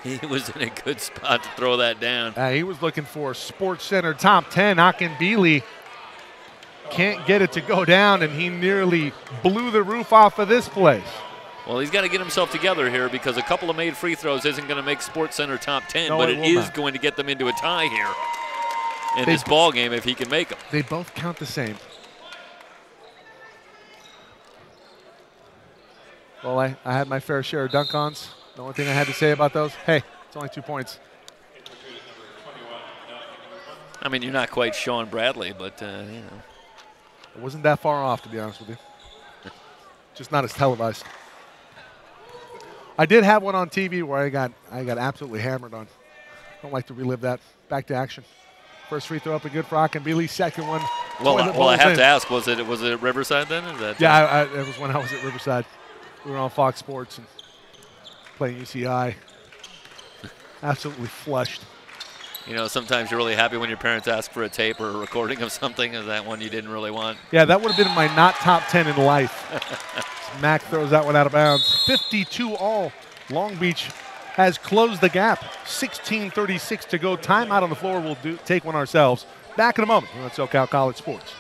He was in a good spot to throw that down.
He was looking for Sports Center top 10. Akinbili can't get it to go down, and he nearly blew the roof off of this place.
Well, he's got to get himself together here because a couple of made free throws isn't going to make Sports Center top 10,
no,
but it is
not.
going to get them into a tie here in this ball game if he can make them.
They both count the same. Well, I had my fair share of dunk-ons. The only thing I had to say about those, hey, it's only 2 points.
I mean, you're not quite Sean Bradley, but, you know.
It wasn't that far off, to be honest with you. Just not as televised. I did have one on TV where I got absolutely hammered on. Don't like to relive that. Back to action. First free throw up and good for Akinbili. Second one.
Well, I have to ask, was it at Riverside then? Is that
yeah, it was when I was at Riverside. We were on Fox Sports and playing UCI. Absolutely flushed.
You know, sometimes you're really happy when your parents ask for a tape or a recording of something. Is that one you didn't really want?
Yeah, that would have been my not top 10 in life. Mac throws that one out of bounds. 52 all. Long Beach has closed the gap. 16:36 to go. Timeout on the floor. We'll take one ourselves. Back in a moment. Let's SoCal College Sports.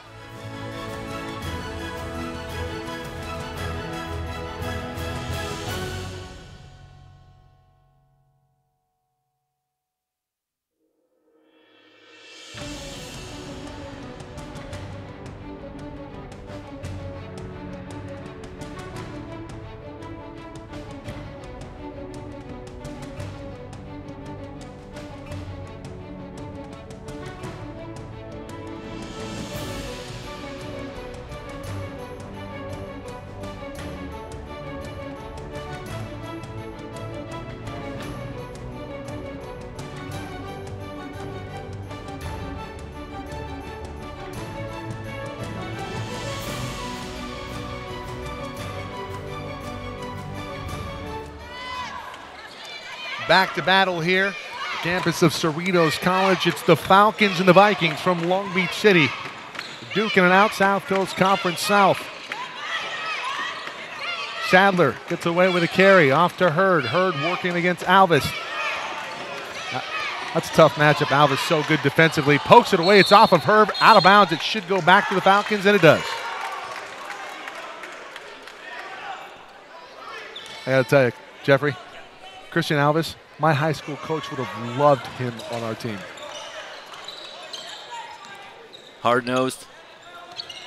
Back to battle here, campus of Cerritos College. It's the Falcons and the Vikings from Long Beach City. Duking it out, South Coast Conference South. Sadler gets away with a carry, off to Hurd. Hurd working against Alvis. That's a tough matchup. Alvis so good defensively. Pokes it away, it's off of Herb, out of bounds. It should go back to the Falcons, and it does. I gotta tell you, Jeffrey, Christian Alvis, my high school coach would have loved him on our team.
Hard-nosed,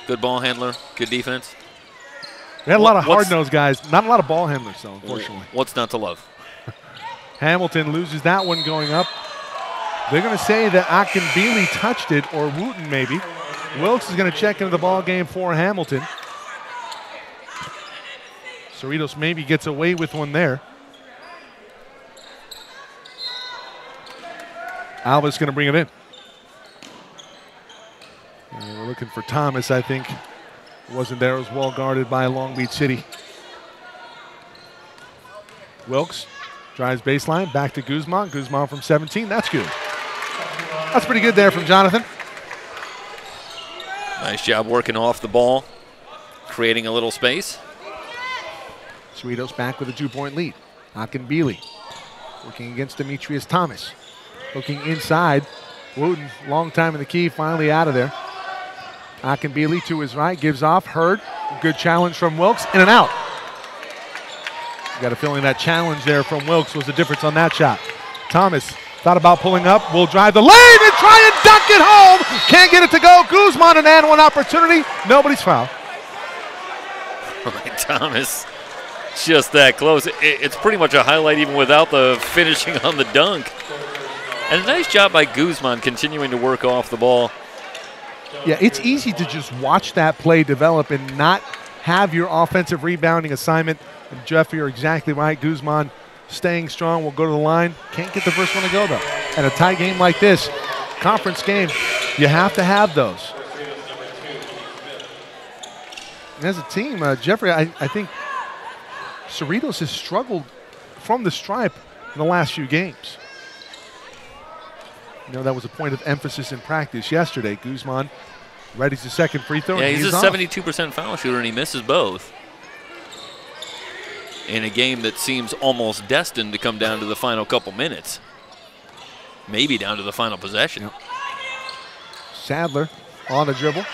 good ball handler, good defense.
We had a lot of hard-nosed guys, not a lot of ball handlers, though, unfortunately.
What's not to love?
Hamilton loses that one going up. They're going to say that Akinbili touched it, or Wooten maybe. Wilkes is going to check into the ball game for Hamilton. Cerritos maybe gets away with one there. Alva's going to bring it in. And we're looking for Thomas, I think. Wasn't there. It was well guarded by Long Beach City. Wilkes drives baseline, back to Guzman. Guzman from 17. That's good. That's pretty good there from Jonathan.
Nice job working off the ball, creating a little space.
Cerritos back with a 2-point lead. Akinbili working against Demetrius Thomas. Looking inside. Wooten, long time in the key, finally out of there. Akinbili to his right, gives off. Hurd, good challenge from Wilkes, in and out. You got a feeling that challenge there from Wilkes was the difference on that shot. Thomas thought about pulling up, will drive the lane and try and dunk it home. Can't get it to go. Guzman an and one opportunity. Nobody's fouled.
Thomas, just that close. It's pretty much a highlight even without the finishing on the dunk. And a nice job by Guzman continuing to work off the ball.
Yeah, it's easy to just watch that play develop and not have your offensive rebounding assignment And Jeff, you're exactly right. Guzman staying strong, will go to the line. Can't get the first one to go, though. At a tie game like this, conference game, you have to have those. And as a team, Jeffrey, I think Cerritos has struggled from the stripe in the last few games. You know, that was a point of emphasis in practice yesterday. Guzman readies the second free throw.
Yeah, he's a 72% foul shooter, and he misses both. In a game that seems almost destined to come down to the final couple minutes. Maybe down to the final possession.
Yep. Sadler on the dribble,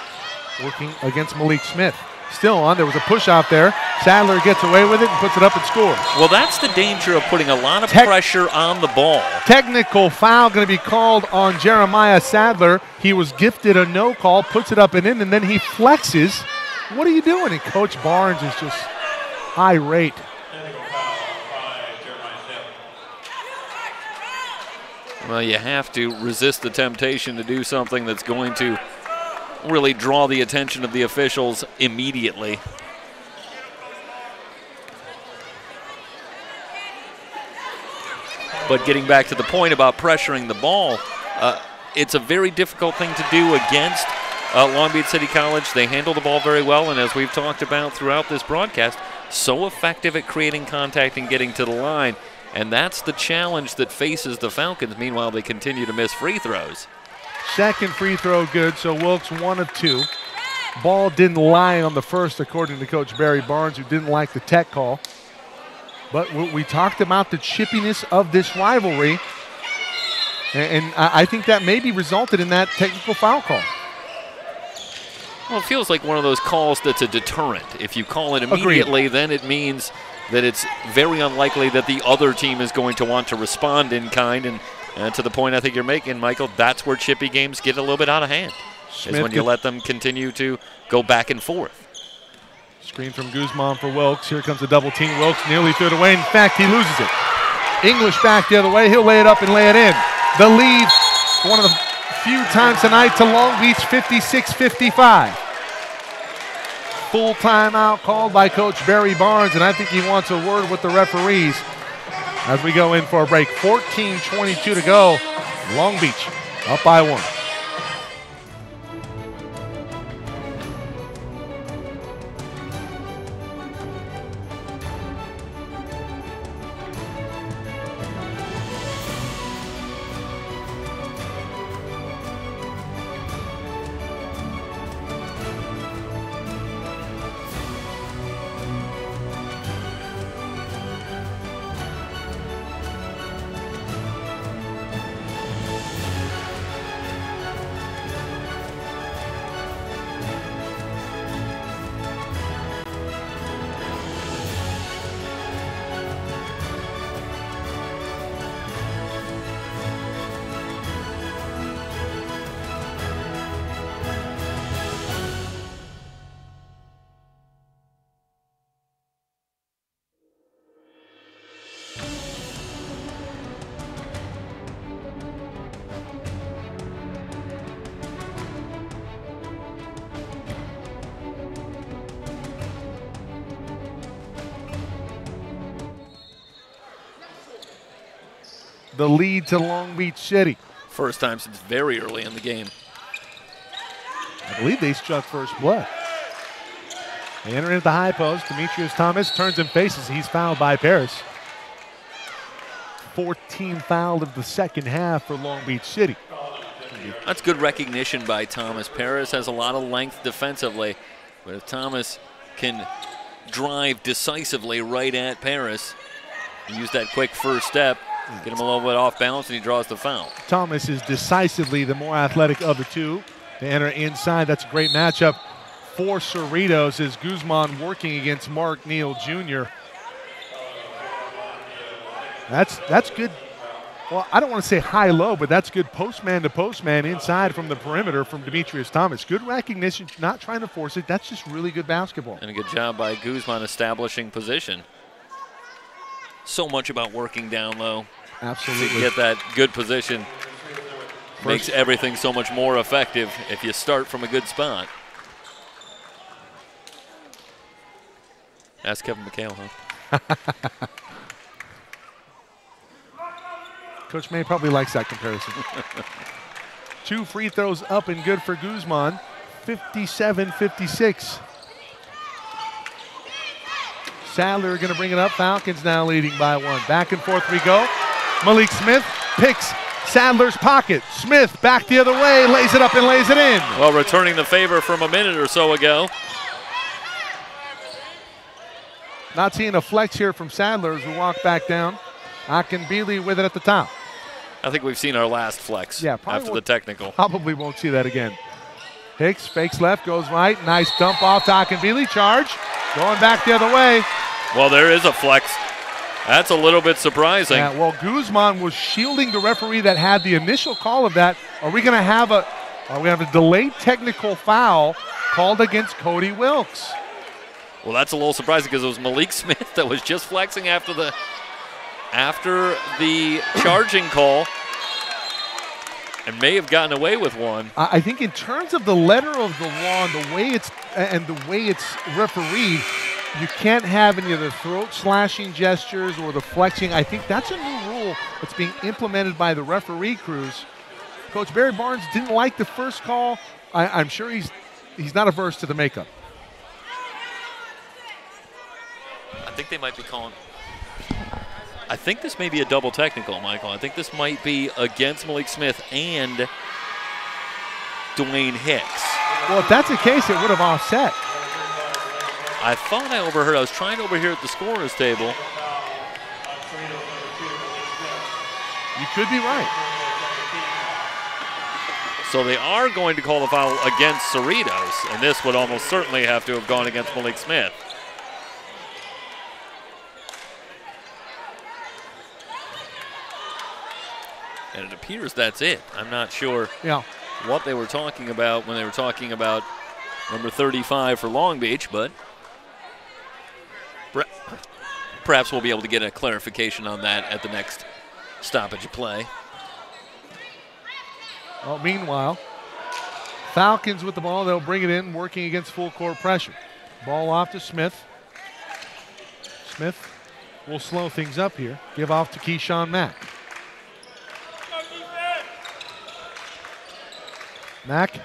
working against Malik Smith. Still on, there was a push out there. Sadler gets away with it and puts it up and scores.
Well, that's the danger of putting a lot of pressure on the ball.
Technical foul going to be called on Jeremiah Sadler. He was gifted a no call, puts it up and in, and then he flexes. What are you doing? And Coach Barnes is just irate.
Well, you have to resist the temptation to do something that's going to really draw the attention of the officials immediately. But getting back to the point about pressuring the ball, it's a very difficult thing to do against Long Beach City College. They handle the ball very well, and as we've talked about throughout this broadcast, so effective at creating contact and getting to the line. And that's the challenge that faces the Falcons. Meanwhile, they continue to miss free throws.
Second free throw good, so Wilkes 1 of 2. Ball didn't lie on the first, according to Coach Barry Barnes, who didn't like the tech call. But we talked about the chippiness of this rivalry, and I think that maybe resulted in that technical foul call.
Well, it feels like one of those calls that's a deterrent. If you call it immediately, then it means that it's very unlikely that the other team is going to want to respond in kind. And to the point I think you're making, Michael, that's where chippy games get a little bit out of hand, is when you let them continue to go back and forth.
Screen from Guzman for Wilkes. Here comes a double team. Wilkes nearly threw it away. In fact, he loses it. English back the other way. He'll lay it up and lay it in. The lead, one of the few times tonight, to Long Beach, 56-55. Full timeout called by Coach Barry Barnes, and I think he wants a word with the referees as we go in for a break. 14:22 to go. Long Beach up by 1. The lead to Long Beach City.
First time since very early in the game.
I believe they struck first blood. They enter into the high post. Demetrius Thomas turns and faces. He's fouled by Paris. 14 fouled of the second half for Long Beach City.
That's good recognition by Thomas. Paris has a lot of length defensively, but if Thomas can drive decisively right at Paris, use that quick first step, get him a little bit off balance, and he draws the foul.
Thomas is decisively the more athletic of the two. They enter inside. That's a great matchup for Cerritos as Guzman working against Mark Neal Jr. That's good. Well, I don't want to say high-low, but that's good postman to postman inside from the perimeter from Demetrius Thomas. Good recognition, not trying to force it. That's just really good basketball.
And a good job by Guzman establishing position. So much about working down low.
Absolutely.
To get that good position makes everything so much more effective if you start from a good spot. Ask Kevin McHale, huh?
Coach May probably likes that comparison. 2 free throws up and good for Guzman. 57-56. Sadler going to bring it up. Falcons now leading by 1. Back and forth we go. Malik Smith picks Sadler's pocket. Smith back the other way, lays it up and lays it in.
Well, returning the favor from a minute or so ago.
Not seeing a flex here from Sadler as we walk back down. Akinbili with it at the top.
I think we've seen our last flex after the technical.
Probably won't see that again. Hicks fakes left, goes right. Nice dump off to Akinbili. Charge. Going back the other way.
Well, there is a flex. That's a little bit surprising.
Yeah, well, Guzman was shielding the referee that had the initial call of that. Are we going to have a delayed technical foul called against Cody Wilkes?
Well, that's a little surprising because it was Malik Smith that was just flexing after the charging call and may have gotten away with one.
I think in terms of the letter of the law and the way it's refereed, you can't have any of the throat slashing gestures or the flexing. I think that's a new rule that's being implemented by the referee crews. Coach Barry Barnes didn't like the first call. I'm sure he's not averse to the makeup.
I think they might be calling. I think this may be a double technical, Michael. I think this might be against Malik Smith and Dwayne Hicks.
Well, if that's the case, it would have offset.
I thought I overheard. I was trying to overhear at the scorer's table.
You could be right.
So they are going to call the foul against Cerritos, and this would almost certainly have to have gone against Malik Smith. And it appears that's it. I'm not sure what they were talking about when they were talking about number 35 for Long Beach, but perhaps we'll be able to get a clarification on that at the next stoppage of play.
Well, meanwhile, Falcons with the ball. They'll bring it in, working against full court pressure. Ball off to Smith. Smith will slow things up here. Give off to Keyshawn Mack. Mack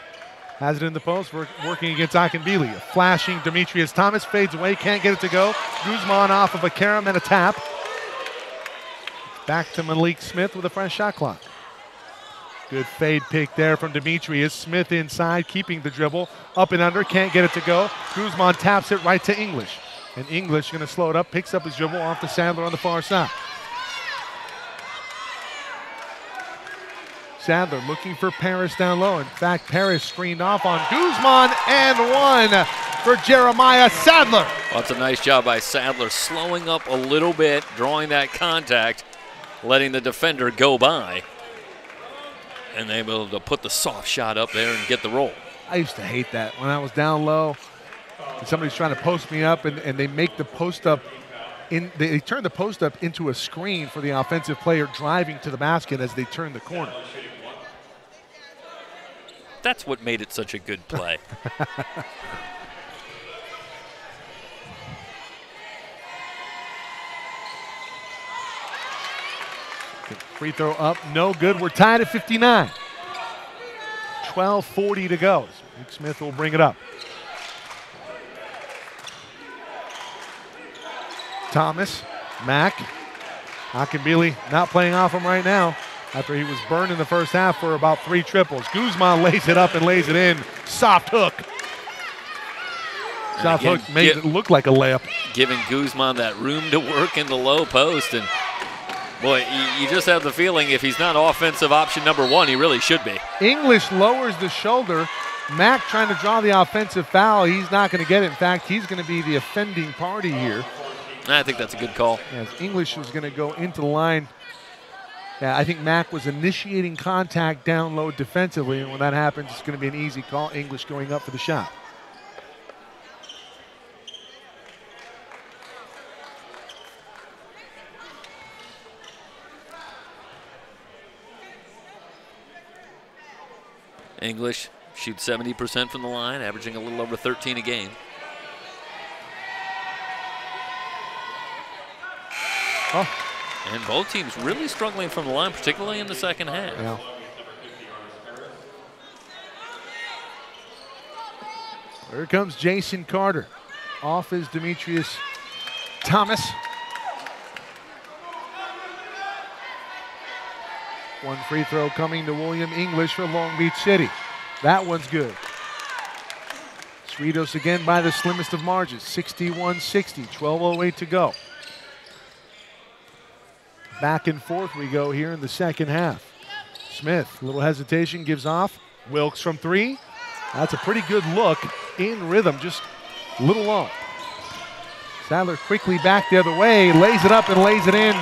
has it in the post, working against Akinbili. Flashing Demetrius Thomas, fades away, can't get it to go. Guzman off of a carom and a tap. Back to Malik Smith with a fresh shot clock. Good fade pick there from Demetrius. Smith inside, keeping the dribble. Up and under, can't get it to go. Guzman taps it right to English. And English going to slow it up, picks up his dribble off to Sadler on the far side. Sadler looking for Paris down low. In fact, Paris screened off on Guzman and one for Jeremiah Sadler.
Well, that's a nice job by Sadler, slowing up a little bit, drawing that contact, letting the defender go by, and able to put the soft shot up there and get the roll.
I used to hate that when I was down low and somebody's trying to post me up and they make the post up. They turn the post up into a screen for the offensive player driving to the basket as they turn the corner.
That's what made it such a good play.
Free throw up, no good. We're tied at 59. 12:40 to go. Nick Smith will bring it up. Thomas, Mack, Akinbili not playing off him right now after he was burned in the first half for about 3 triples. Guzman lays it up and lays it in. Soft hook. Soft hook made it look like a layup.
Giving Guzman that room to work in the low post. And boy, you just have the feeling if he's not offensive option number 1, he really should be.
English lowers the shoulder. Mack trying to draw the offensive foul. He's not going to get it. In fact, he's going to be the offending party here.
I think that's a good call.
Yes, English was going to go into the line. Yeah, I think Mack was initiating contact down low defensively, and when that happens, it's going to be an easy call. English going up for the shot.
English shoots 70% from the line, averaging a little over 13 a game.
Oh.
And both teams really struggling from the line, particularly in the second half.
Yeah. Here comes Jason Carter. Off is Demetrius Thomas. One free throw coming to William English for Long Beach City. That one's good. Cerritos again by the slimmest of margins, 61-60, 12:08 to go. Back and forth we go here in the second half. Smith, a little hesitation, gives off. Wilkes from three. That's a pretty good look in rhythm, just a little long. Sadler quickly back the other way, lays it up and lays it in.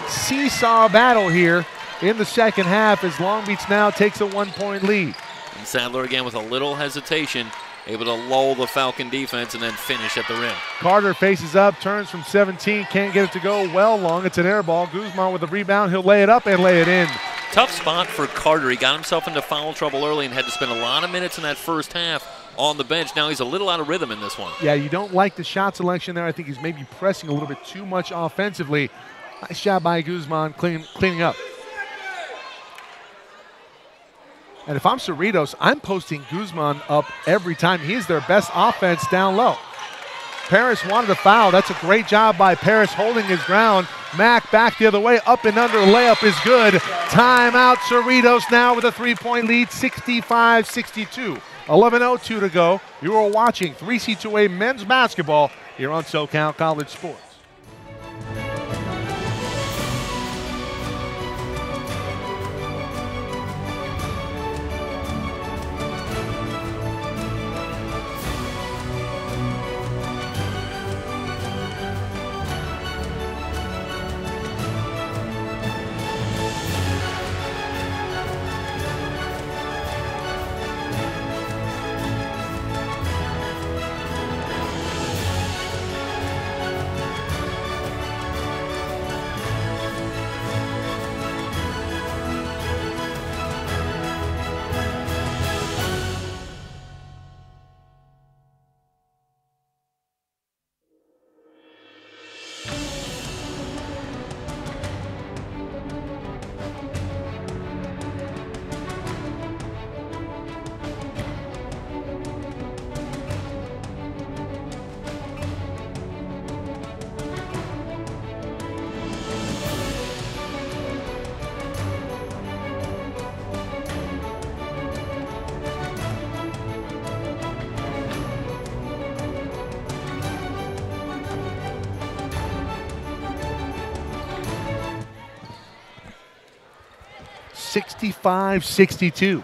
Seesaw battle here in the second half as Long Beach now takes a 1-point lead.
And Sadler again with a little hesitation, able to lull the Falcon defense and then finish at the rim.
Carter faces up, turns from 17, can't get it to go well long. It's an air ball. Guzman with the rebound. He'll lay it up and lay it in.
Tough spot for Carter. He got himself into foul trouble early and had to spend a lot of minutes in that first half on the bench. Now he's a little out of rhythm in this one.
Yeah, you don't like the shot selection there. I think he's maybe pressing a little bit too much offensively. Nice shot by Guzman cleaning up. And if I'm Cerritos, I'm posting Guzman up every time. He's their best offense down low. Paris wanted a foul. That's a great job by Paris holding his ground. Mack back the other way, up and under, layup is good. Timeout, Cerritos now with a 3-point lead, 65-62. 11:02 to go. You are watching 3C2A men's basketball here on SoCal College Sports. (65-62).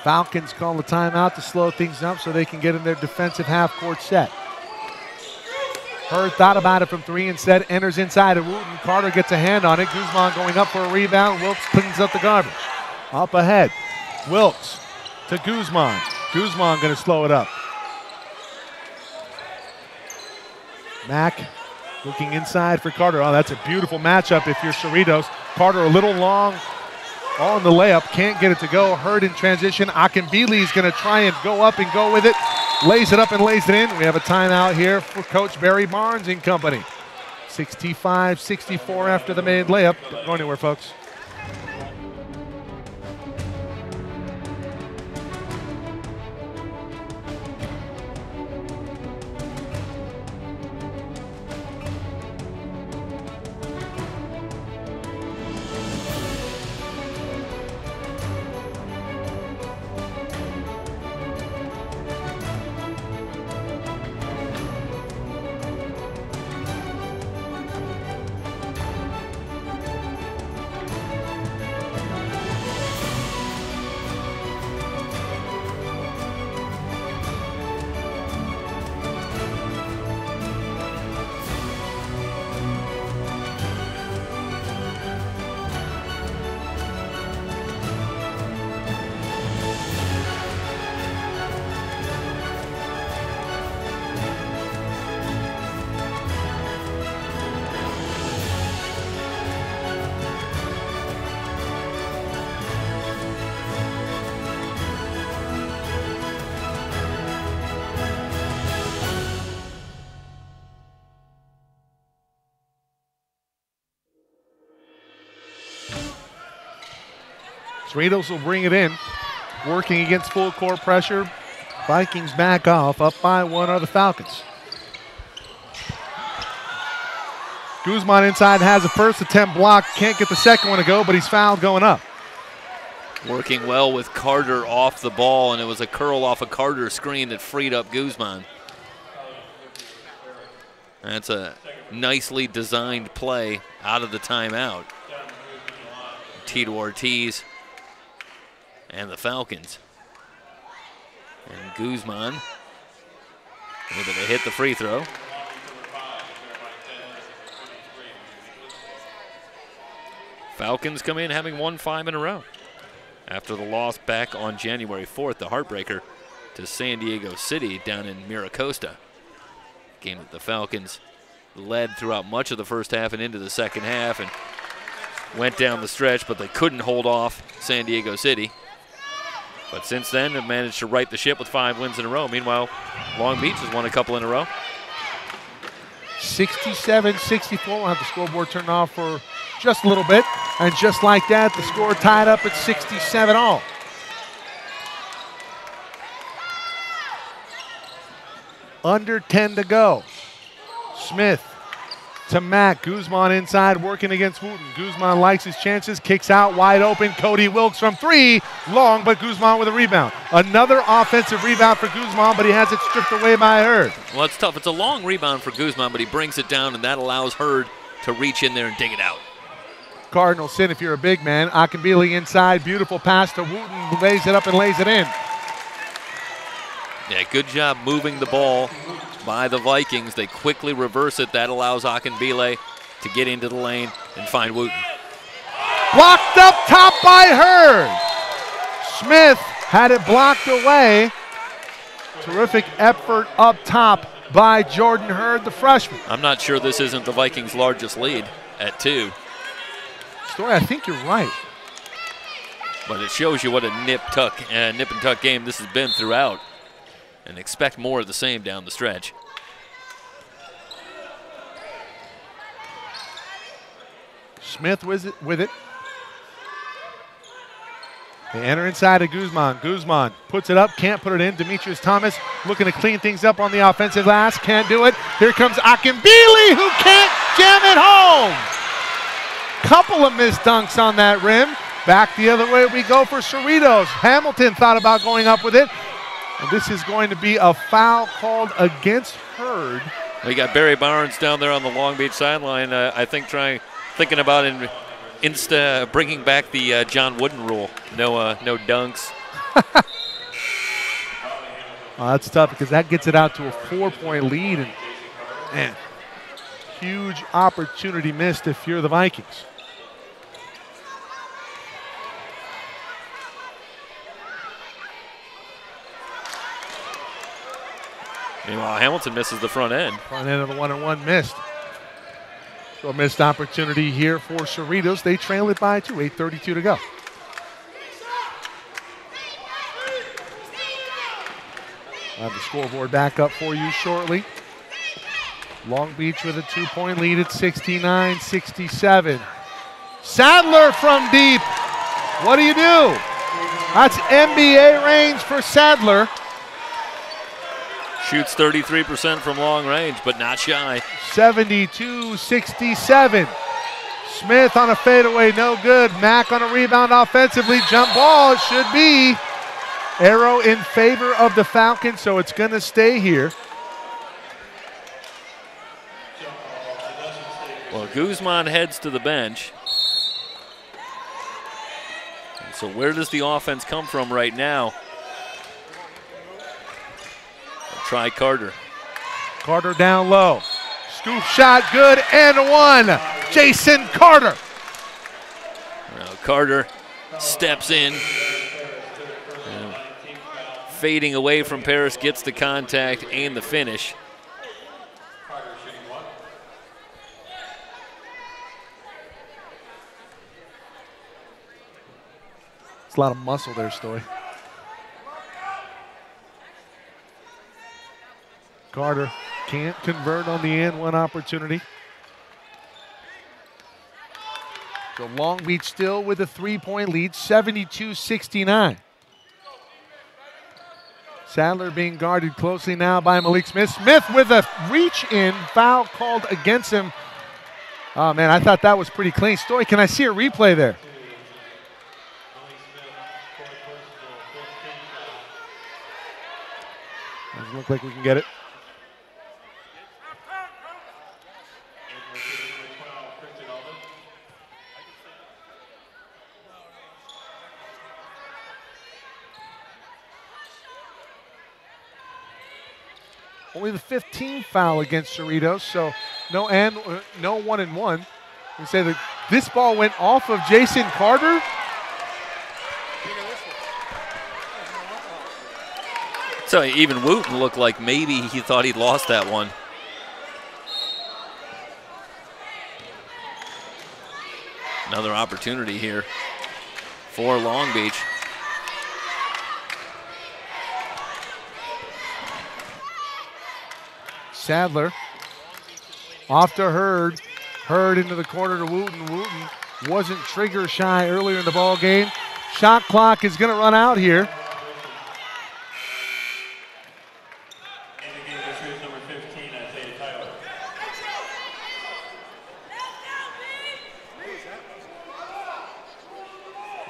Falcons call a timeout to slow things up so they can get in their defensive half-court set. Hurd thought about it from three, instead enters inside of Wooten. Carter gets a hand on it. Guzman going up for a rebound. Wilkes cleans up the garbage. Up ahead. Wilkes to Guzman. Guzman going to slow it up. Mack looking inside for Carter. Oh, that's a beautiful matchup if you're Cerritos. Carter a little long on the layup, can't get it to go. Hurd in transition. Akinbili is going to try and go up and go with it. Lays it up and lays it in. We have a timeout here for Coach Barry Barnes and company. 65-64 after the made layup. Don't go anywhere, folks. Cerritos will bring it in, working against full court pressure. Vikings back off, up by 1 are the Falcons. Guzman inside has a first attempt block, can't get the second one to go, but he's fouled going up.
Working well with Carter off the ball, and it was a curl off a Carter screen that freed up Guzman. That's a nicely designed play out of the timeout. Tito Ortiz and the Falcons. And Guzman able to hit the free throw. Falcons come in having won 5 in a row after the loss back on January 4th, the heartbreaker, to San Diego City down in Miracosta. Game that the Falcons led throughout much of the first half and into the second half and went down the stretch, but they couldn't hold off San Diego City. But since then, have managed to right the ship with 5 wins in a row. Meanwhile, Long Beach has won a couple in a row.
67-64. We'll have the scoreboard turned off for just a little bit. And just like that, the score tied up at 67 all. Under 10 to go. Smith to Mack. Guzman inside working against Wooten. Guzman likes his chances, kicks out wide open. Cody Wilkes from 3. Long, but Guzman with a rebound. Another offensive rebound for Guzman, but he has it stripped away by Hurd.
Well, it's tough. It's a long rebound for Guzman, but he brings it down, and that allows Hurd to reach in there and dig it out.
Cardinal sin if you're a big man. Akinbili inside. Beautiful pass to Wooten. Lays it up and lays it in.
Yeah, good job moving the ball by the Vikings. They quickly reverse it. That allows Akinbili to get into the lane and find Wooten.
Blocked up top by Hurd. Smith had it blocked away. Terrific effort up top by Jordan Hurd, the freshman.
I'm not sure this isn't the Vikings' largest lead at 2.
Story, I think you're right.
But it shows you what a nip and tuck game this has been throughout. And expect more of the same down the stretch.
Smith with it. They enter inside to Guzman. Guzman puts it up, can't put it in. Demetrius Thomas looking to clean things up on the offensive glass, can't do it. Here comes Akinbili, who can't jam it home. Couple of missed dunks on that rim. Back the other way we go for Cerritos. Hamilton thought about going up with it. And this is going to be a foul called against Hurd.
We got Barry Barnes down there on the Long Beach sideline. I think thinking about bringing back the John Wooden rule. No dunks.
That's tough because that gets it out to a 4-point lead. And man, huge opportunity missed if you're the Vikings.
Meanwhile, Hamilton misses the front end.
Front end of the 1-on-1 missed. So a missed opportunity here for Cerritos. They trail it by 2, 8:32 to go. I'll have the scoreboard back up for you shortly. Long Beach with a 2-point lead at 69-67. Sadler from deep. What do you do? That's NBA range for Sadler.
Shoots 33% from long range, but not shy.
72-67. Smith on a fadeaway, no good. Mack on a rebound offensively. Jump ball, it should be. Arrow in favor of the Falcons, so it's going to stay here.
Well, Guzman heads to the bench. So where does the offense come from right now? Try Carter.
Carter down low. Scoop shot, good, and 1. Jason Carter.
Well, Carter steps in. Fading away from Paris, gets the contact and the finish.
It's a lot of muscle there, Stoy. Carter can't convert on the and one opportunity. So Long Beach still with a 3-point lead, 72-69. Sadler being guarded closely now by Malik Smith. Smith with a reach-in, foul called against him. Oh, man, I thought that was pretty clean. Story, can I see a replay there? Doesn't look like we can get it. Only the 15th foul against Cerritos, so no 1-and-1. We say that this ball went off of Jason Carter.
So even Wooten looked like maybe he thought he'd lost that one. Another opportunity here for Long Beach.
Sadler off to Hurd. Hurd into the corner to Wooten. Wooten wasn't trigger shy earlier in the ball game. Shot clock is going to run out here.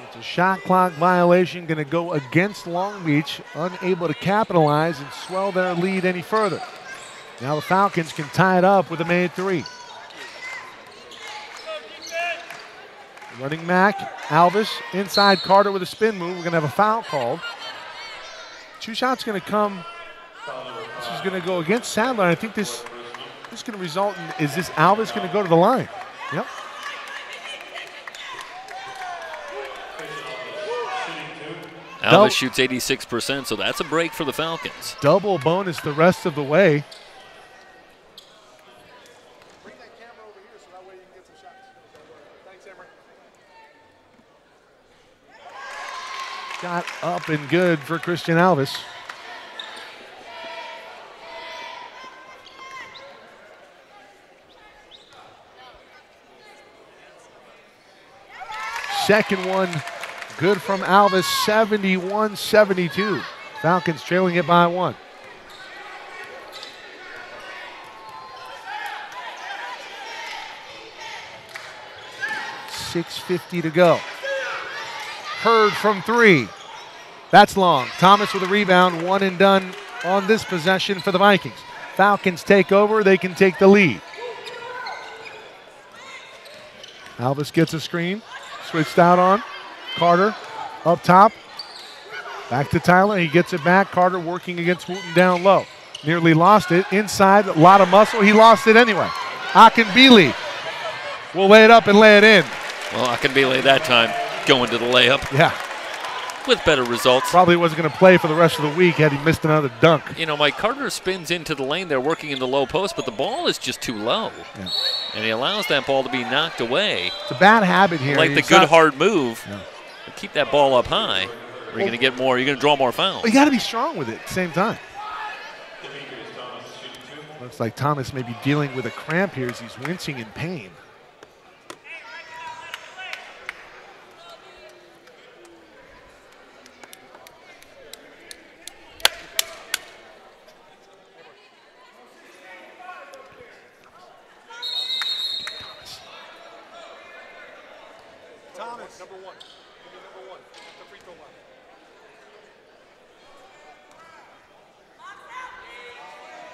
It's a shot clock violation going to go against Long Beach, unable to capitalize and swell their lead any further. Now the Falcons can tie it up with a made three. Running Mack, Alvis, inside Carter with a spin move. We're going to have a foul called. Two shots going to come. This is going to go against Sadler. I think this is going to result in, is this Alvis going to go to the line? Yep.
Alvis shoots 86%, so that's a break for the Falcons.
Double bonus the rest of the way. Shot up and good for Christian Alvis. Second one, good from Alvis, 71-72. Falcons trailing it by one. .650 to go. Hurd from three. That's long. Thomas with a rebound, one and done on this possession for the Vikings. Falcons take over, they can take the lead. Alvis gets a screen, switched out on. Carter up top. Back to Tyler, he gets it back. Carter working against Wooten down low. Nearly lost it. Inside, a lot of muscle, he lost it anyway. Akinbili will lay it up and lay it in.
Well, Akinbili that time going to the layup.
Yeah.
With better results.
Probably wasn't going to play for the rest of the week had he missed another dunk.
You know, Mike Carter spins into the lane there working in the low post, but the ball is just too low. Yeah. And he allows that ball to be knocked away.
It's a bad habit here.
Like the good hard move. Yeah. Keep that ball up high. Or you're going to get more, you're going to draw more fouls.
You got to be strong with it at the same time. Looks like Thomas may be dealing with a cramp here as he's wincing in pain.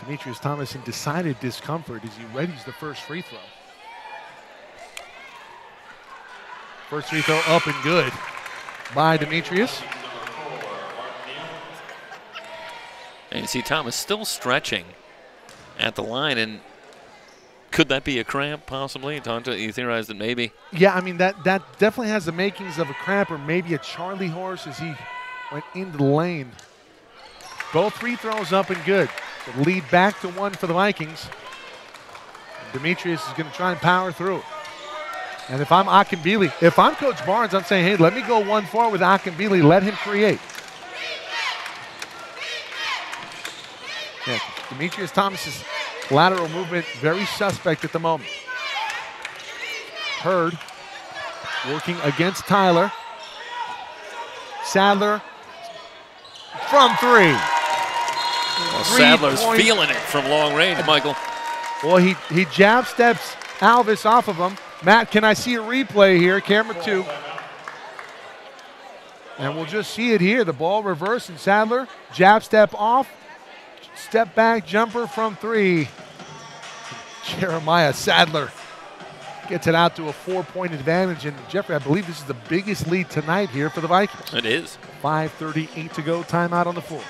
Demetrius Thomas in decided discomfort as he readies the first free throw. First free throw up and good by Demetrius.
And you see Thomas still stretching at the line, and could that be a cramp possibly? You theorized that maybe?
Yeah, I mean, that definitely has the makings of a cramp or maybe a Charlie horse as he went into the lane. Both free throws up and good. So lead back to one for the Vikings. And Demetrius is going to try and power through. And if I'm Akinbili, if I'm Coach Barnes, I'm saying, hey, let me go 1-4 with Akinbili. Let him create. Yeah, Demetrius Thomas's lateral movement very suspect at the moment. Hurd working against Tyler. Sadler from three.
Well, Sadler's feeling it from long range, Michael.
Well, he jab steps Alvis off of him. Matt, can I see a replay here? Camera 2. And we'll just see it here. The ball reversed and Sadler, jab step off, step back jumper from 3. Jeremiah Sadler gets it out to a 4-point advantage. And Jeffrey, I believe this is the biggest lead tonight here for the Vikings.
It is.
5:38 to go, timeout on the floor.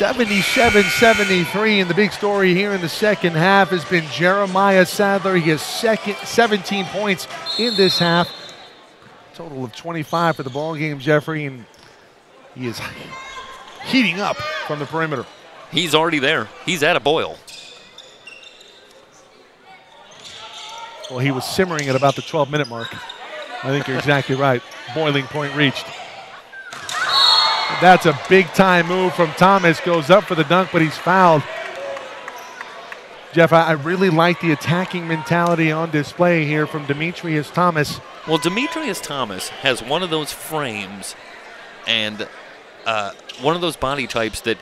(77-73), and the big story here in the second half has been Jeremiah Sadler. He has 17 points in this half. Total of 25 for the ball game, Jeffrey, and he is heating up from the perimeter.
He's already there. He's at a boil.
Well, he was simmering at about the 12-minute mark. I think you're exactly right. Boiling point reached. That's a big-time move from Thomas. Goes up for the dunk, but he's fouled. Jeff, I really like the attacking mentality on display here from Demetrius Thomas.
Well, Demetrius Thomas has one of those frames and one of those body types that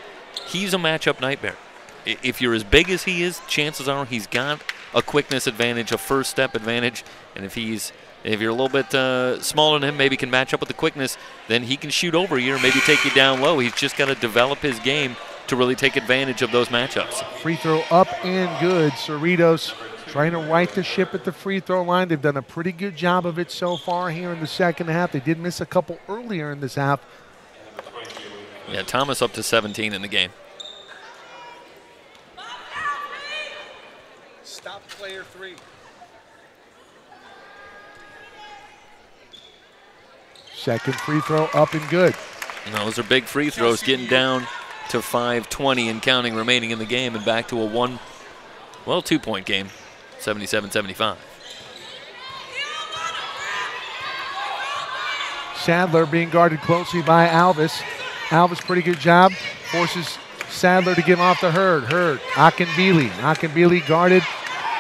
he's a matchup nightmare. If you're as big as he is, chances are he's got a quickness advantage, a first step advantage, and if you're a little bit smaller than him, maybe can match up with the quickness, then he can shoot over you or maybe take you down low. He's just got to develop his game to really take advantage of those matchups.
Free throw up and good. Cerritos trying to right the ship at the free throw line. They've done a pretty good job of it so far here in the second half. They did miss a couple earlier in this half.
Yeah, Thomas up to 17 in the game.
Stop player 3. Second free throw up and good.
And those are big free throws, getting down to 5:20 and counting remaining in the game and back to a 2-point game, 77-75.
Sadler being guarded closely by Alvis. Alvis, pretty good job. Forces Sadler to give off to Hurd. Akinbili guarded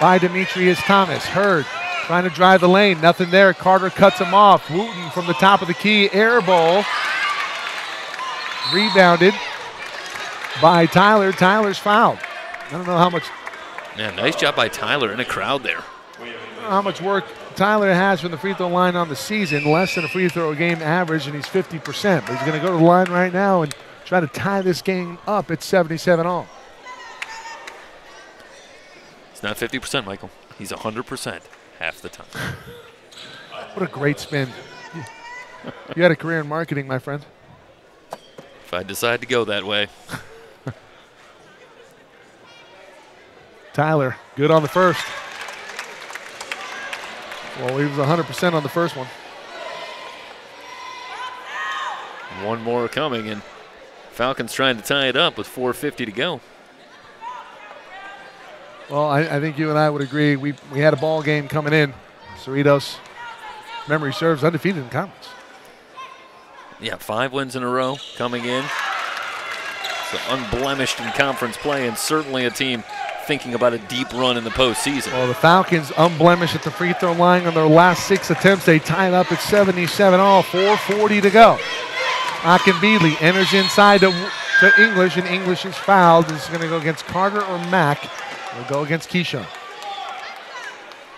by Demetrius Thomas. Hurd trying to drive the lane. Nothing there. Carter cuts him off. Wooten from the top of the key. Air ball. Rebounded by Tyler. Tyler's fouled. I don't know how much.
Yeah, nice job by Tyler in a crowd there.
I don't know how much work Tyler has from the free throw line on the season. Less than a free throw a game average, and he's 50%. But he's going to go to the line right now and try to tie this game up at 77-all.
It's not 50%, Michael. He's 100% half the time.
What a great spin. You had a career in marketing, my friend.
If I decide to go that way.
Tyler, good on the first. Well, he was 100% on the first one.
One more coming, and Falcons trying to tie it up with 4:50 to go.
Well, I think you and I would agree. We had a ball game coming in. Cerritos, memory serves, undefeated in conference.
Yeah, 5 wins in a row coming in. So unblemished in conference play, and certainly a team thinking about a deep run in the postseason.
Well, the Falcons unblemished at the free throw line on their last 6 attempts. They tied up at 77-all, 4:40 to go. Akinbili enters inside to English, and English is fouled. This is going to go against Carter or Mack. We'll go against Keyshawn.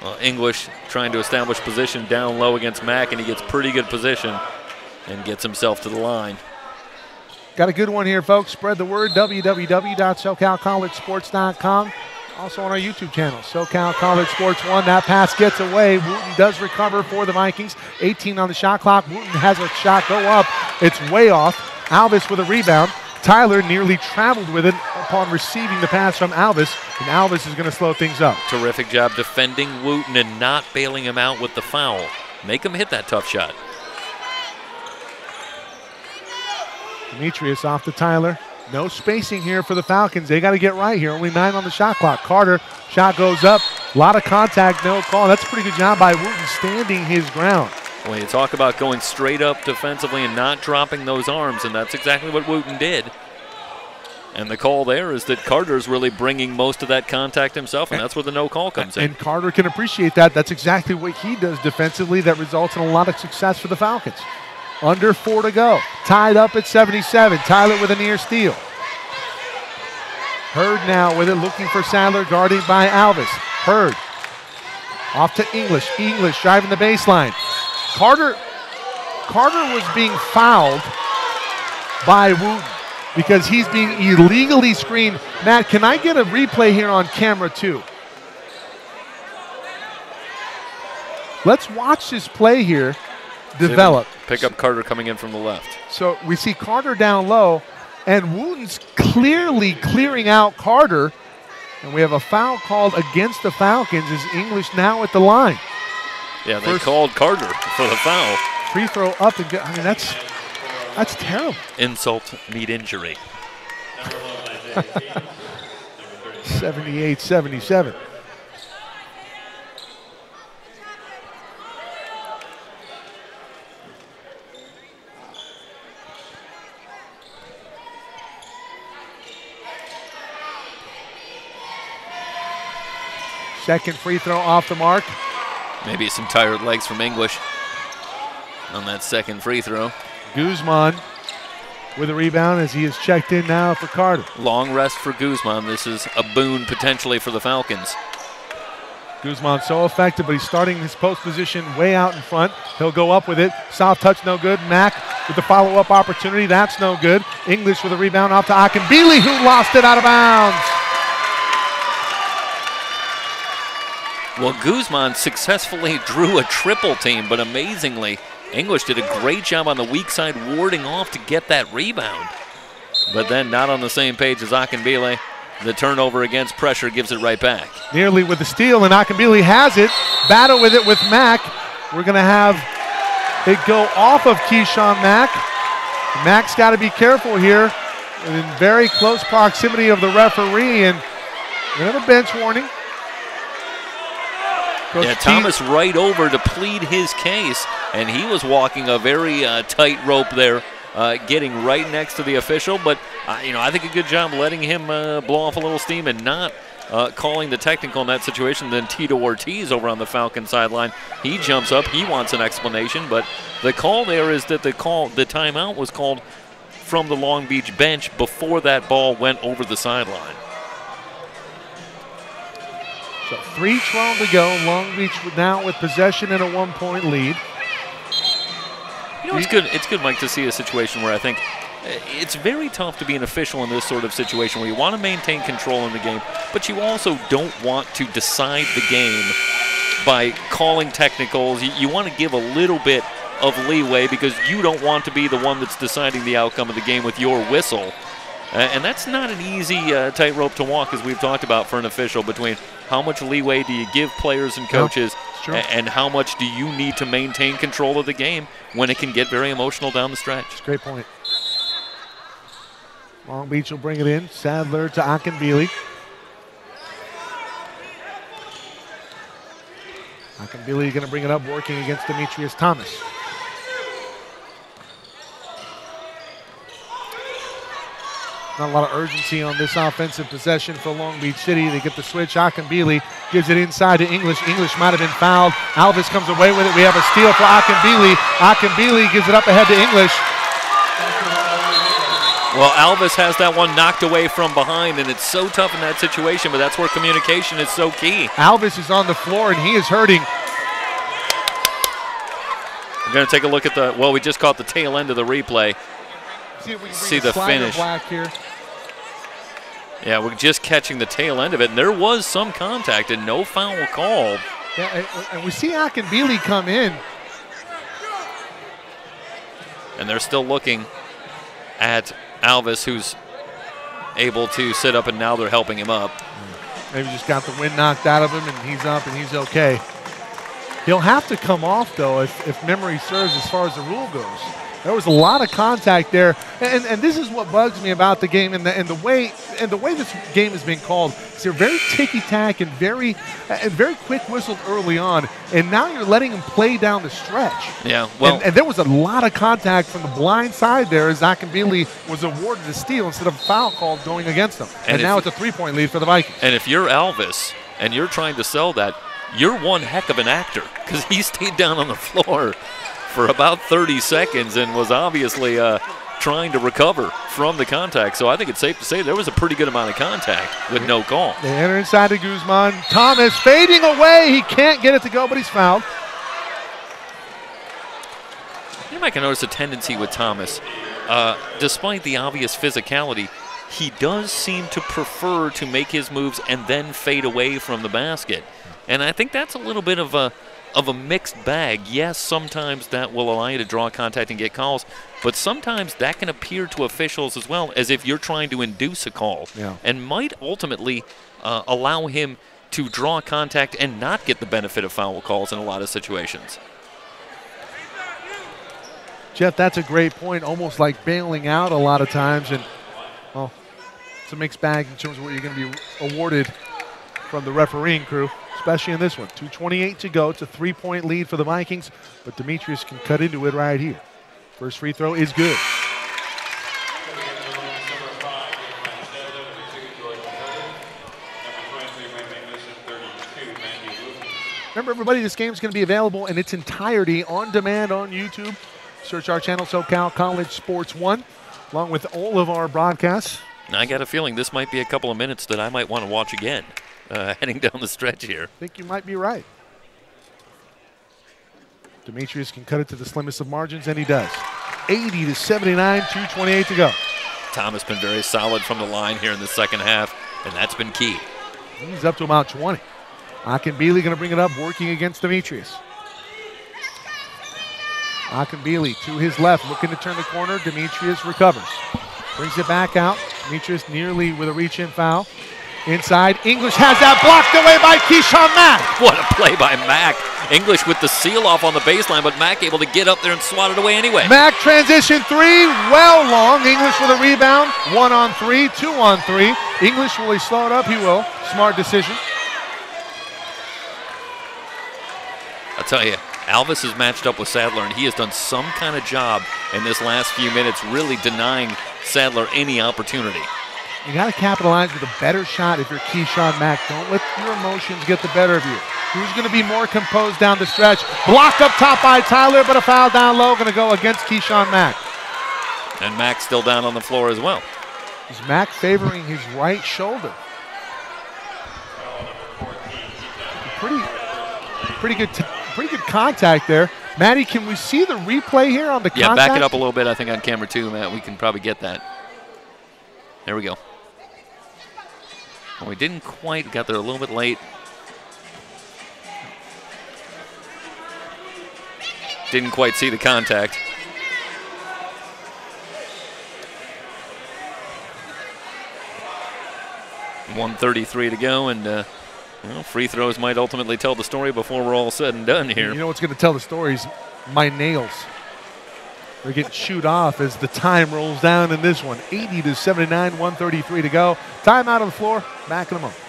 Well, English trying to establish position down low against Mack, and he gets pretty good position and gets himself to the line.
Got a good one here, folks. Spread the word, www.SoCalCollegeSports.com. Also on our YouTube channel, SoCal College Sports 1. That pass gets away. Wooten does recover for the Vikings. 18 on the shot clock. Wooten has a shot go up. It's way off. Alvis with a rebound. Tyler nearly traveled with it upon receiving the pass from Alvis, and Alvis is going to slow things up.
Terrific job defending Wooten and not bailing him out with the foul. Make him hit that tough shot.
Demetrius off to Tyler. No spacing here for the Falcons. They got to get right here. Only 9 on the shot clock. Carter, shot goes up. A lot of contact, no call. That's a pretty good job by Wooten standing his ground.
When you talk about going straight up defensively and not dropping those arms, and that's exactly what Wooten did. And the call there is that Carter's really bringing most of that contact himself, and that's where the no call comes in.
And Carter can appreciate that. That's exactly what he does defensively that results in a lot of success for the Falcons. Under 4 to go. Tied up at 77. Tyler with a near steal. Hurd now with it, looking for Sadler, guarded by Alvis. Hurd off to English. English driving the baseline. Carter was being fouled by Wooten because he's being illegally screened. Matt, can I get a replay here on camera too? Let's watch this play here develop.
Pick up Carter coming in from the left.
So we see Carter down low, and Wooten's clearly clearing out Carter, and we have a foul called against the Falcons as English now at the line.
Yeah, they called Carter for the foul.
Free throw up and get, I mean, that's terrible.
Insult meet injury.
78-77. Second free throw off the mark.
Maybe some tired legs from English on that second free throw.
Guzman with a rebound as he is checked in now for Carter.
Long rest for Guzman. This is a boon potentially for the Falcons.
Guzman so effective, but he's starting his post position way out in front. He'll go up with it. Soft touch, no good. Mack with the follow-up opportunity. That's no good. English with a rebound off to Akinbili, who lost it out of bounds.
Well, Guzman successfully drew a triple team, but amazingly, English did a great job on the weak side warding off to get that rebound. But then not on the same page as Akinbili. The turnover against pressure gives it right back.
Nearly with the steal, and Akinbili has it. Battle with it with Mack. We're going to have it go off of Keyshawn Mack. Mack's got to be careful here. In very close proximity of the referee, and we have a bench warning.
Yeah, Thomas right over to plead his case, and he was walking a very tight rope there, getting right next to the official. But I think a good job letting him blow off a little steam and not calling the technical in that situation. Then Tito Ortiz over on the Falcon sideline, he jumps up, he wants an explanation. But the call there is that the timeout was called from the Long Beach bench before that ball went over the sideline.
So 3:12 to go. Long Beach now with possession and a 1-point lead.
It's good. It's good, Mike, to see a situation where I think it's very tough to be an official in this sort of situation where you want to maintain control in the game, but you also don't want to decide the game by calling technicals. You want to give a little bit of leeway because you don't want to be the one that's deciding the outcome of the game with your whistle. And that's not an easy tightrope to walk, as we've talked about, for an official, between how much leeway do you give players and coaches and how much do you need to maintain control of the game when it can get very emotional down the stretch.
That's a great point. Long Beach will bring it in. Sadler to Akinbili. Akinbili going to bring it up, working against Demetrius Thomas. Not a lot of urgency on this offensive possession for Long Beach City. They get the switch. Akinbili gives it inside to English. English might have been fouled. Alvis comes away with it. We have a steal for Akinbili. Akinbili gives it up ahead to English.
Well, Alvis has that one knocked away from behind, and it's so tough in that situation, but that's where communication is so key.
Alvis is on the floor, and he is hurting.
We're going to take a look at we just caught the tail end of the replay. See the finish.
Black here.
Yeah, we're just catching the tail end of it, and there was some contact and no foul called.
Yeah, and we see Akinbili come in.
And they're still looking at Alvis, who's able to sit up, and now they're helping him up.
Maybe just got the wind knocked out of him, and he's up, and he's okay. He'll have to come off, though, if memory serves as far as the rule goes. There was a lot of contact there, and this is what bugs me about the game and the way this game has been called. They're very ticky-tack and very quick whistled early on, and now you're letting him play down the stretch.
Yeah, well,
and there was a lot of contact from the blind side there as Akinbili was awarded a steal instead of a foul call going against him. And now it's a 3-point lead for the Vikings.
And if you're Alvis and you're trying to sell that, you're one heck of an actor, because he stayed down on the floor for about 30 seconds and was obviously trying to recover from the contact. So I think it's safe to say there was a pretty good amount of contact with no call.
They enter inside to Guzman. Thomas fading away. He can't get it to go, but he's fouled.
You might notice a tendency with Thomas. Despite the obvious physicality, he does seem to prefer to make his moves and then fade away from the basket. And I think that's a little bit of a mixed bag. Yes, sometimes that will allow you to draw contact and get calls, but sometimes that can appear to officials as well as if you're trying to induce a call, and might ultimately allow him to draw contact and not get the benefit of foul calls in a lot of situations.
Jeff, that's a great point, almost like bailing out a lot of times, and well, it's a mixed bag in terms of what you're going to be awarded from the refereeing crew, especially in this one. 2:28 to go. It's a 3-point lead for the Vikings, but Demetrius can cut into it right here. First free throw is good. Remember, everybody, this game is going to be available in its entirety on demand on YouTube. Search our channel, SoCal College Sports 1, along with all of our broadcasts.
I got a feeling this might be a couple of minutes that I might want to watch again. Heading down the stretch here.
I think you might be right. Demetrius can cut it to the slimmest of margins, and he does. 80 to 79, 2:28 to go.
Thomas been very solid from the line here in the second half, and that's been key.
He's up to about 20. Akinbili going to bring it up, working against Demetrius. Akinbili to his left, looking to turn the corner. Demetrius recovers. Brings it back out. Demetrius nearly with a reach-in foul. Inside, English has that blocked away by Keyshawn Mack.
What a play by Mack. English with the seal off on the baseline, but Mack able to get up there and swat it away anyway.
Mack transition three, well long. English with a rebound. 1-on-3, 2-on-3. English, will he slow it up? He will. Smart decision.
I'll tell you, Alvis is matched up with Sadler, and he has done some kind of job in this last few minutes, really denying Sadler any opportunity.
You got to capitalize with a better shot if you're Keyshawn Mack. Don't let your emotions get the better of you. Who's going to be more composed down the stretch? Blocked up top by Tyler, but a foul down low going to go against Keyshawn Mack.
And Mack's still down on the floor as well.
Is Mack favoring his right shoulder? Pretty good contact there. Matty, can we see the replay here on the contact?
Yeah, back it up a little bit, I think, on camera too, Matt. We can probably get that. There we go. And we didn't quite, got there a little bit late. Didn't quite see the contact. .133 to go, and well, free throws might ultimately tell the story before we're all said and done here.
You know what's going to tell the story is my nails. They're getting chewed off as the time rolls down in this one. 80 to 79, 1:33 to go. Time out on the floor. Back in a moment.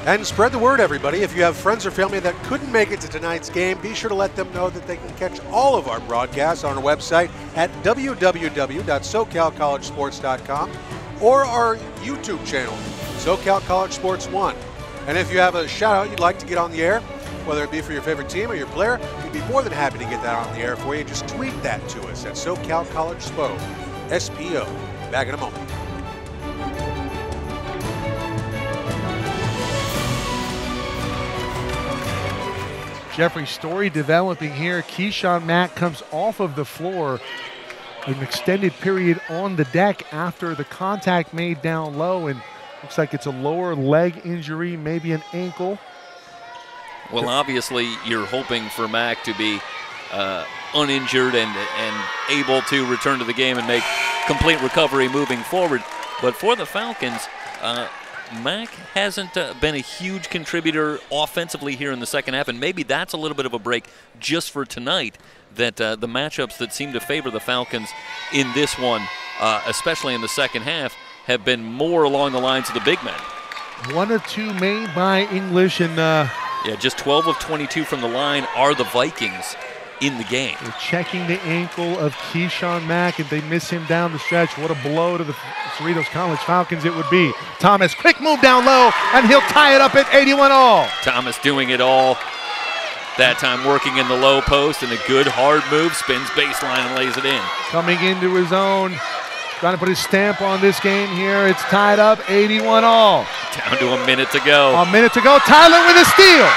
And spread the word, everybody. If you have friends or family that couldn't make it to tonight's game, be sure to let them know that they can catch all of our broadcasts on our website at www.SoCalCollegeSports.com or our YouTube channel, SoCal College Sports 1. And if you have a shout-out you'd like to get on the air, whether it be for your favorite team or your player, we'd be more than happy to get that on the air for you. Just tweet that to us at SoCal College SPO, S-P-O. Back in a moment.
Jeffrey, story developing here. Keyshawn Mack comes off of the floor an extended period on the deck after the contact made down low, and looks like it's a lower leg injury, maybe an ankle.
Well, obviously, you're hoping for Mack to be uninjured and able to return to the game and make complete recovery moving forward. But for the Falcons, Mack hasn't been a huge contributor offensively here in the second half, and maybe that's a little bit of a break just for tonight, that the matchups that seem to favor the Falcons in this one, especially in the second half, have been more along the lines of the big men.
1 of 2 made by English, and
yeah, just 12 of 22 from the line are the Vikings in the game.
They're checking the ankle of Keyshawn Mack, and they miss him down the stretch. What a blow to the Cerritos College Falcons it would be. Thomas, quick move down low, and he'll tie it up at 81-all.
Thomas doing it all. That time working in the low post, and a good hard move, spins baseline and lays it in.
Coming into his own, trying to put his stamp on this game here. It's tied up 81-all.
Down to a minute to go.
A minute to go. Tyler with a steal.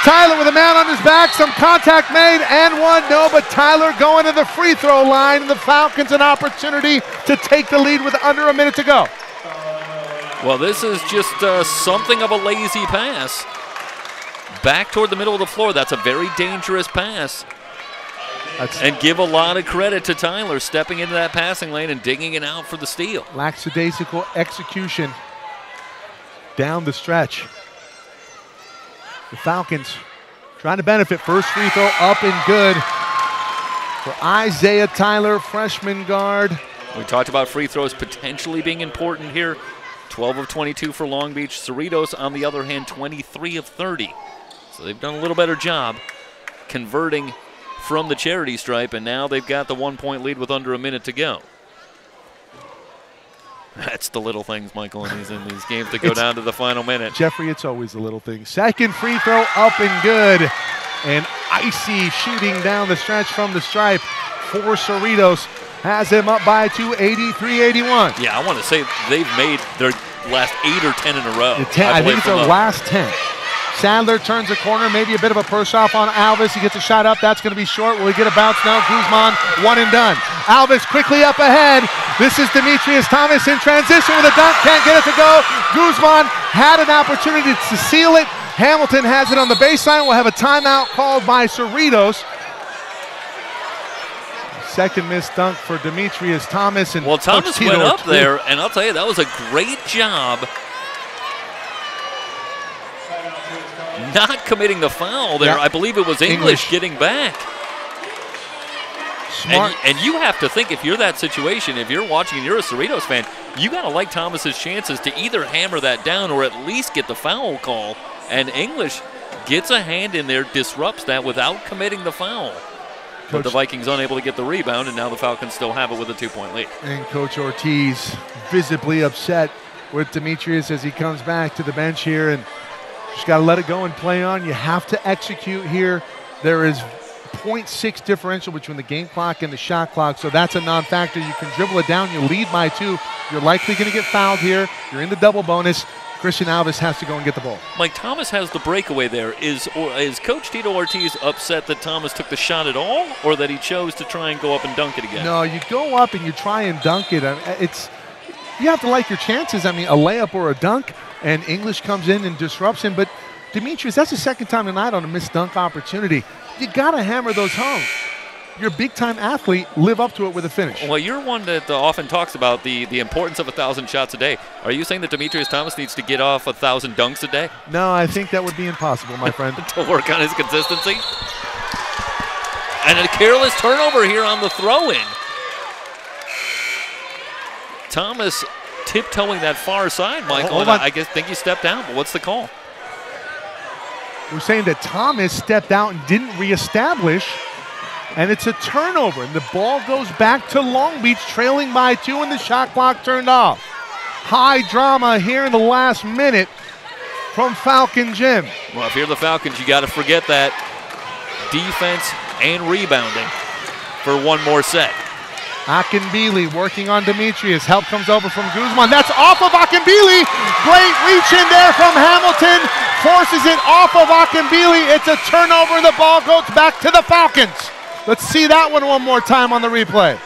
Tyler with a man on his back, some contact made, and one. No, but Tyler going to the free throw line, and the Falcons an opportunity to take the lead with under a minute to go.
Well, this is just something of a lazy pass. Back toward the middle of the floor. That's a very dangerous pass. And give a lot of credit to Tyler stepping into that passing lane and digging it out for the steal.
Lackadaisical execution down the stretch. The Falcons trying to benefit. First free throw up and good for Isaiah Tyler, freshman guard.
We talked about free throws potentially being important here. 12 of 22 for Long Beach. Cerritos, on the other hand, 23 of 30. So they've done a little better job converting from the charity stripe, and now they've got the 1-point lead with under a minute to go. That's the little things, Michael, in these games that go down to the final minute.
Jeffrey, it's always the little things. Second free throw up and good. And Icy shooting down the stretch from the stripe for Cerritos. Has him up by 2, 83-81.
Yeah, I want to say they've made their last 8 or 10 in a row.
I think it's their last 10. Sadler turns the corner, maybe a bit of a push off on Alvis. He gets a shot up. That's going to be short. Will he get a bounce? No. Guzman, one and done. Alvis quickly up ahead. This is Demetrius Thomas in transition with a dunk. Can't get it to go. Guzman had an opportunity to seal it. Hamilton has it on the baseline. We'll have a timeout called by Cerritos. Second missed dunk for Demetrius Thomas. And
well, Thomas went up there, and I'll tell you, that was a great job not committing the foul there. Yeah. I believe it was English getting back.
Smart.
And you have to think, if you're that situation, if you're watching and you're a Cerritos fan, you got to like Thomas's chances to either hammer that down or at least get the foul call. And English gets a hand in there, disrupts that without committing the foul. But the Vikings unable to get the rebound, and now the Falcons still have it with a 2-point lead.
And Coach Ortiz visibly upset with Demetrius as he comes back to the bench here, and just got to let it go and play on. You have to execute here. There is 0.6 differential between the game clock and the shot clock, so that's a non-factor. You can dribble it down. You lead by 2. You're likely going to get fouled here. You're in the double bonus. Christian Alvis has to go and get the ball.
Mike, Thomas has the breakaway there. Is Coach Tito Ortiz upset that Thomas took the shot at all, or that he chose to try and go up and dunk it again?
No, you go up and you try and dunk it. You have to like your chances. I mean, a layup or a dunk, and English comes in and disrupts him. But Demetrius, that's the second time tonight on a missed dunk opportunity. You got to hammer those home. You're a big-time athlete. Live up to it with a finish.
Well, you're one that often talks about the importance of 1,000 shots a day. Are you saying that Demetrius Thomas needs to get off 1,000 dunks a day?
No, I think that would be impossible, my friend.
To work on his consistency? And a careless turnover here on the throw-in. Thomas tiptoeing that far side, Michael. I think he stepped out, but what's the call?
We're saying that Thomas stepped out and didn't reestablish. And it's a turnover, and the ball goes back to Long Beach, trailing by 2, and the shot clock turned off. High drama here in the last minute from Falcon Jim.
Well, if you're the Falcons, you got to forget that defense and rebounding for one more set.
Akinbili working on Demetrius. Help comes over from Guzman. That's off of Akinbili. Great reach in there from Hamilton forces it off of Akindele. It's a turnover, and the ball goes back to the Falcons. Let's see that one more time on the replay.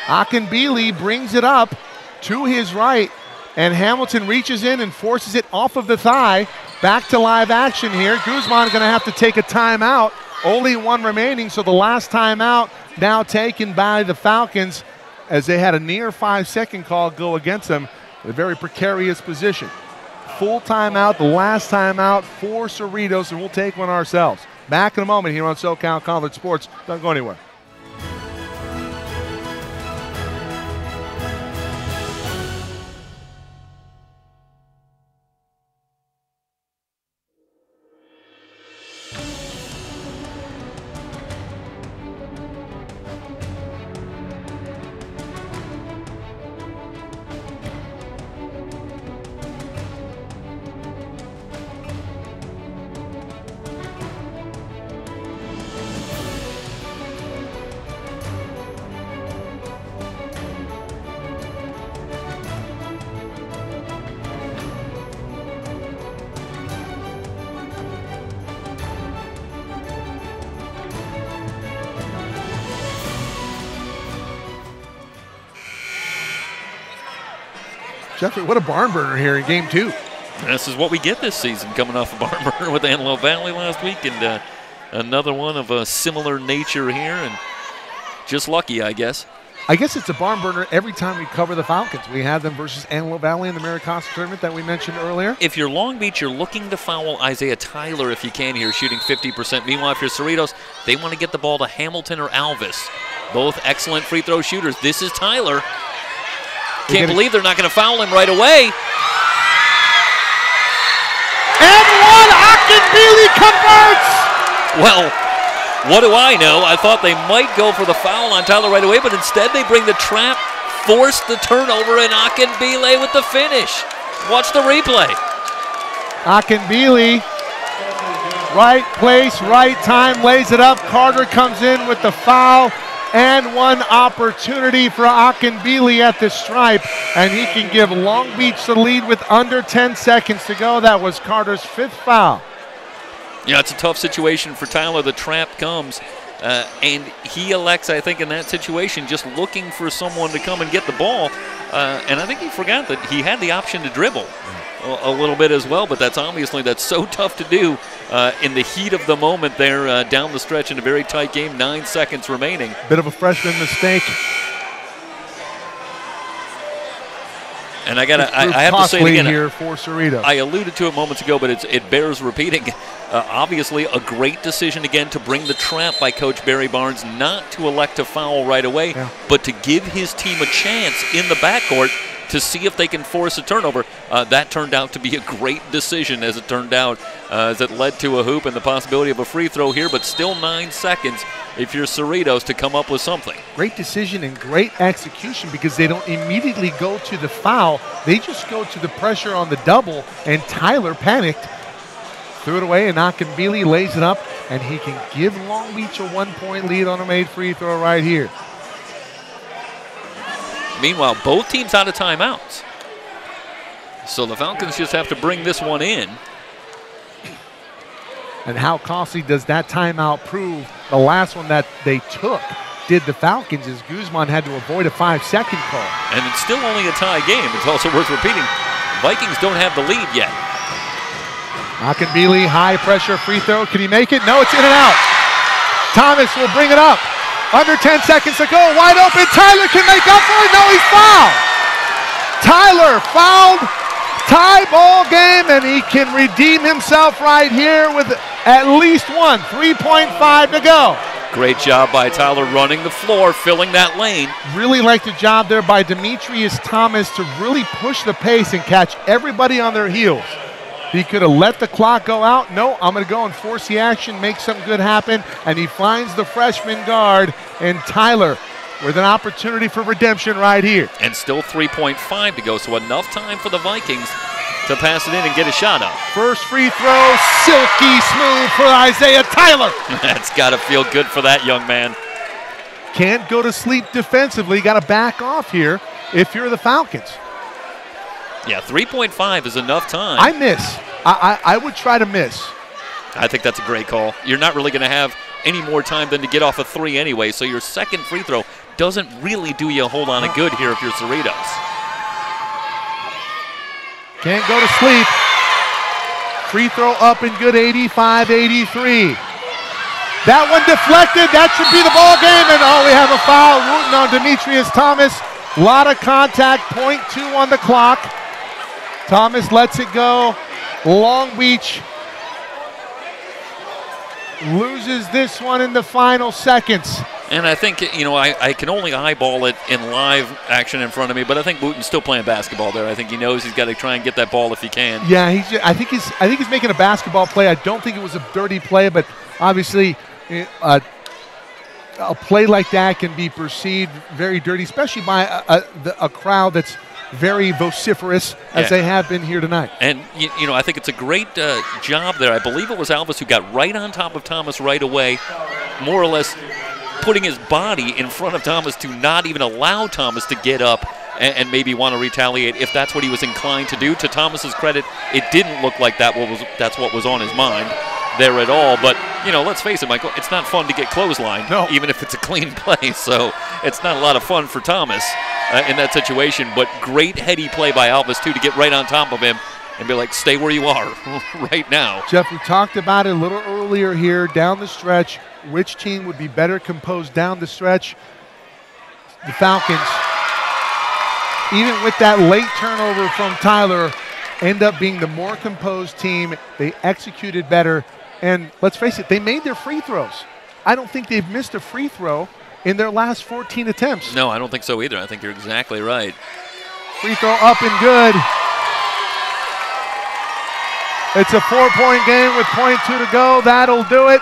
Akindele brings it up to his right, and Hamilton reaches in and forces it off of the thigh. Back to live action here. Guzman going to have to take a timeout. Only one remaining, so the last timeout now taken by the Falcons as they had a near 5-second call go against them in a very precarious position. Full timeout, the last timeout for Cerritos, and we'll take one ourselves. Back in a moment here on SoCal College Sports. Don't go anywhere. Jeffrey, what a barn burner here in game 2.
This is what we get this season, coming off a barn burner with Antelope Valley last week, and another one of a similar nature here, and just lucky, I guess.
I guess it's a barn burner every time we cover the Falcons. We had them versus Antelope Valley in the Maricosta tournament that we mentioned earlier.
If you're Long Beach, you're looking to foul Isaiah Tyler if you can here, shooting 50%. Meanwhile, if you're Cerritos, they want to get the ball to Hamilton or Alvis. Both excellent free throw shooters. This is Tyler. Can't believe they're not going to foul him right away.
And one, Akindele converts!
Well, what do I know? I thought they might go for the foul on Tyler right away, but instead they bring the trap, force the turnover, and Akindele with the finish. Watch the replay.
Akindele, right place, right time, lays it up. Carter comes in with the foul. And one opportunity for Akindele at the stripe, and he can give Long Beach the lead with under 10 seconds to go. That was Carter's 5th foul.
Yeah, it's a tough situation for Tyler. The trap comes, and he elects, I think, in that situation, just looking for someone to come and get the ball. And I think he forgot that he had the option to dribble a little bit as well, but that's so tough to do in the heat of the moment there down the stretch in a very tight game, 9 seconds remaining.
Bit of a freshman mistake.
And I have to say it again.
Here for Cerritos.
I alluded to it moments ago, but it bears repeating. Obviously, a great decision again to bring the trap by Coach Barry Barnes, not to elect to foul right away, but to give his team a chance in the backcourt to see if they can force a turnover. That turned out to be a great decision, as it turned out, as it led to a hoop and the possibility of a free throw here, but still 9 seconds if you're Cerritos to come up with something.
Great decision and great execution, because they don't immediately go to the foul. They just go to the pressure on the double, and Tyler panicked, threw it away, and Akindele lays it up, and he can give Long Beach a 1-point lead on a made free throw right here.
Meanwhile, both teams out of timeouts. So the Falcons just have to bring this one in.
And how costly does that timeout prove? The last one that they took did the Falcons, as Guzman had to avoid a 5-second call.
And it's still only a tie game. It's also worth repeating, Vikings don't have the lead yet.
Akindele, high pressure free throw. Can he make it? No, it's in and out. Thomas will bring it up. Under 10 seconds to go, wide open. Tyler can make up for it. No, he's fouled. Tyler fouled. Tie ball game, and he can redeem himself right here with at least one. 3.5 to go.
Great job by Tyler running the floor, filling that lane.
Really like the job there by Demetrius Thomas to really push the pace and catch everybody on their heels. He could have let the clock go out. No, I'm going to go and force the action, make something good happen, and he finds the freshman guard in Tyler with an opportunity for redemption right here.
And still 3.5 to go, so enough time for the Vikings to pass it in and get a shot up.
First free throw, silky smooth for Isaiah Tyler.
That's got to feel good for that young man.
Can't go to sleep defensively. Got to back off here if you're the Falcons.
Yeah, 3.5 is enough time.
I miss. I would try to miss.
I think that's a great call. You're not really going to have any more time than to get off a 3 anyway, so your second free throw doesn't really do you a whole lot of good here if you're Cerritos.
Can't go to sleep. Free throw up and good, 85-83. That one deflected. That should be the ball game, and we have a foul rooting on Demetrius Thomas. A lot of contact, 0.2 on the clock. Thomas lets it go. Long Beach loses this one in the final seconds.
And I think, I can only eyeball it in live action in front of me, but I think Wooten's still playing basketball there. I think he knows he's got to try and get that ball if he can.
Yeah, I think he's making a basketball play. I don't think it was a dirty play, but obviously a play like that can be perceived very dirty, especially by a crowd that's very vociferous, as they have been here tonight.
And, I think it's a great job there. I believe it was Alvis who got right on top of Thomas right away, more or less putting his body in front of Thomas to not even allow Thomas to get up and maybe want to retaliate if that's what he was inclined to do. To Thomas's credit, it didn't look like that's what was on his mind there at all. But, let's face it, Michael, it's not fun to get clotheslined, even if it's a clean play. So it's not a lot of fun for Thomas in that situation. But great heady play by Alvis, too, to get right on top of him and be like, stay where you are right now.
Jeff, we talked about it a little earlier here, down the stretch. Which team would be better composed down the stretch? The Falcons, even with that late turnover from Tyler, end up being the more composed team. They executed better. And let's face it, they made their free throws. I don't think they've missed a free throw in their last 14 attempts.
No, I don't think so either. I think you're exactly right.
Free throw up and good. It's a 4-point game with 0.2 to go. That'll do it.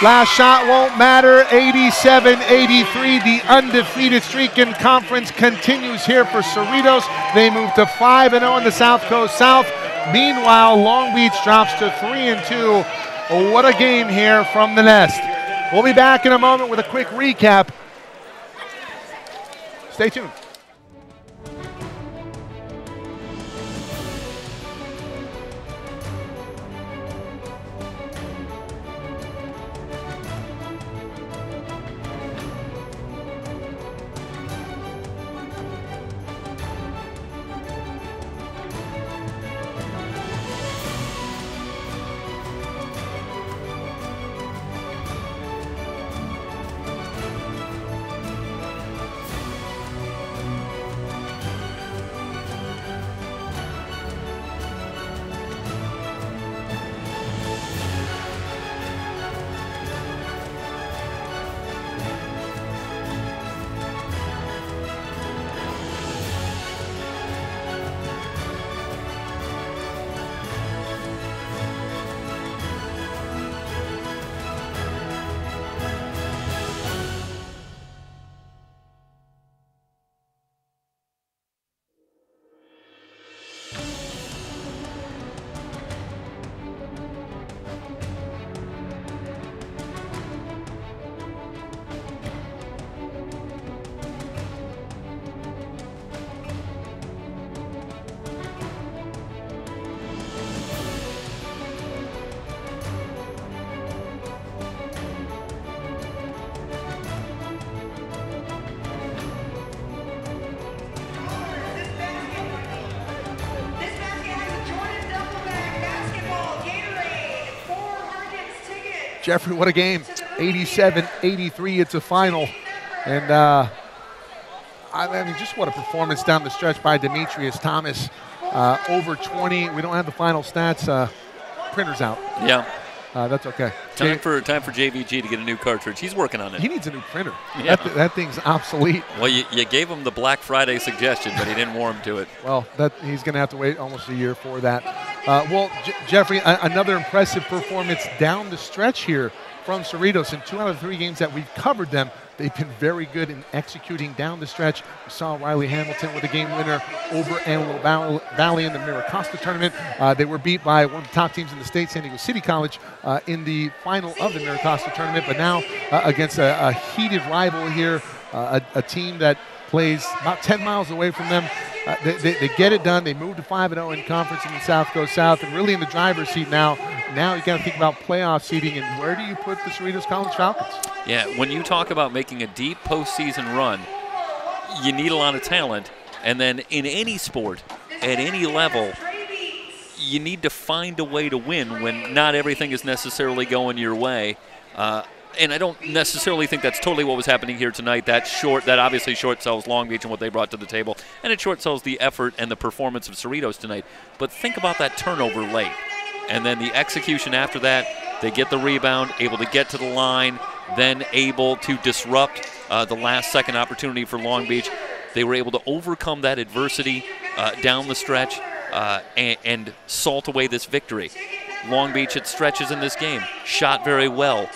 Last shot won't matter. 87-83. The undefeated streak in conference continues here for Cerritos. They move to 5-0 on the South Coast South. Meanwhile, Long Beach drops to 3-2. What a game here from the Nest. We'll be back in a moment with a quick recap. Stay tuned. Jeffrey, what a game. 87-83, it's a final. And I mean, just what a performance down the stretch by Demetrius Thomas. Over 20. We don't have the final stats. Printer's out.
Yeah.
That's okay.
Time for JVG to get a new cartridge. He's working on it.
He needs a new printer.
Yeah.
That thing's obsolete.
Well, you gave him the Black Friday suggestion, but he didn't warm to it.
Well, he's going to have to wait almost a year for that. Jeffrey, another impressive performance down the stretch here from Cerritos. In 2 out of 3 games that we've covered them, they've been very good in executing down the stretch. We saw Riley Hamilton with a game winner over Antelope Valley in the Miracosta tournament. They were beat by one of the top teams in the state, San Diego City College, in the final of the Miracosta tournament. But now against a heated rival here, a team that plays about 10 miles away from them. They get it done. They move to 5-0 in conference in the South Coast South, and really in the driver's seat now. Now you got to think about playoff seeding, and where do you put the Cerritos College Falcons?
Yeah, when you talk about making a deep postseason run, you need a lot of talent. And then in any sport, at any level, you need to find a way to win when not everything is necessarily going your way. And I don't necessarily think that's totally what was happening here tonight. That obviously short sells Long Beach and what they brought to the table, and it short sells the effort and the performance of Cerritos tonight. But think about that turnover late, and then the execution after that. They get the rebound, able to get to the line, then able to disrupt the last-second opportunity for Long Beach. They were able to overcome that adversity down the stretch and salt away this victory. Long Beach at stretches in this game shot very well,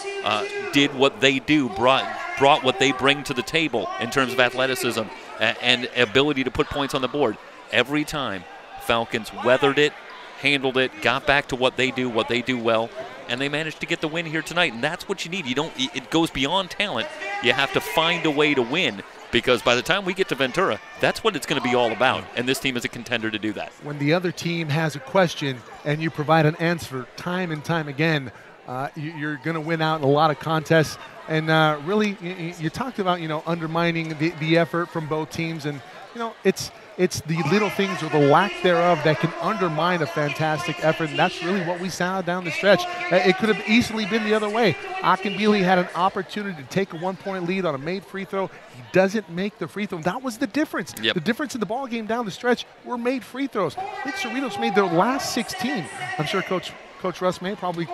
did what they do, brought what they bring to the table in terms of athleticism and ability to put points on the board. Every time, Falcons weathered it, handled it, got back to what they do well, and they managed to get the win here tonight. And that's what you need. It goes beyond talent. You have to find a way to win, because by the time we get to Ventura, that's what it's going to be all about, and this team is a contender to do that. When
the other team has a question and you provide an answer time and time again, you're going to win out in a lot of contests. And really, you talked about, undermining the effort from both teams, and it's the little things or the lack thereof that can undermine a fantastic effort, and that's really what we saw down the stretch. It could have easily been the other way. Akindele had an opportunity to take a 1-point lead on a made free throw. He doesn't make the free throw. That was the difference.
Yep.
The difference in the ball game down the stretch were made free throws. I think Cerritos made their last 16. I'm sure Coach Russ May probably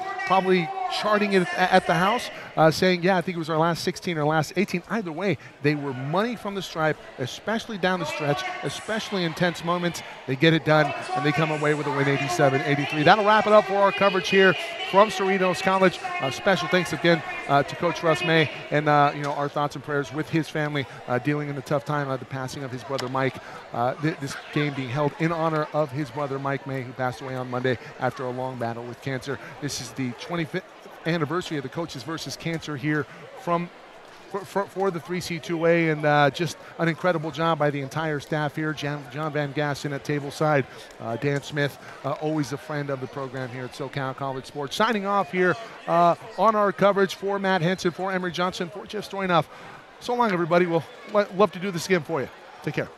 charting it at the house, saying, yeah, I think it was our last 16 or last 18. Either way, they were money from the stripe, especially down the stretch, especially in tense moments. They get it done, and they come away with a win 87-83. That'll wrap it up for our coverage here from Cerritos College. Special thanks again to Coach Russ May, and our thoughts and prayers with his family dealing in the tough time of the passing of his brother Mike. This game being held in honor of his brother Mike May, who passed away on Monday after a long battle with cancer. This is the 25th anniversary of the Coaches versus Cancer here for the 3C2A, and just an incredible job by the entire staff here. John Van Gassen at tableside, Dan Smith, always a friend of the program here at SoCalCollegeSports. Signing off here on our coverage for Matt Henson, for Emery Johnson, for Jeff Stoynoff. So long, everybody. We'll love to do this again for you. Take care.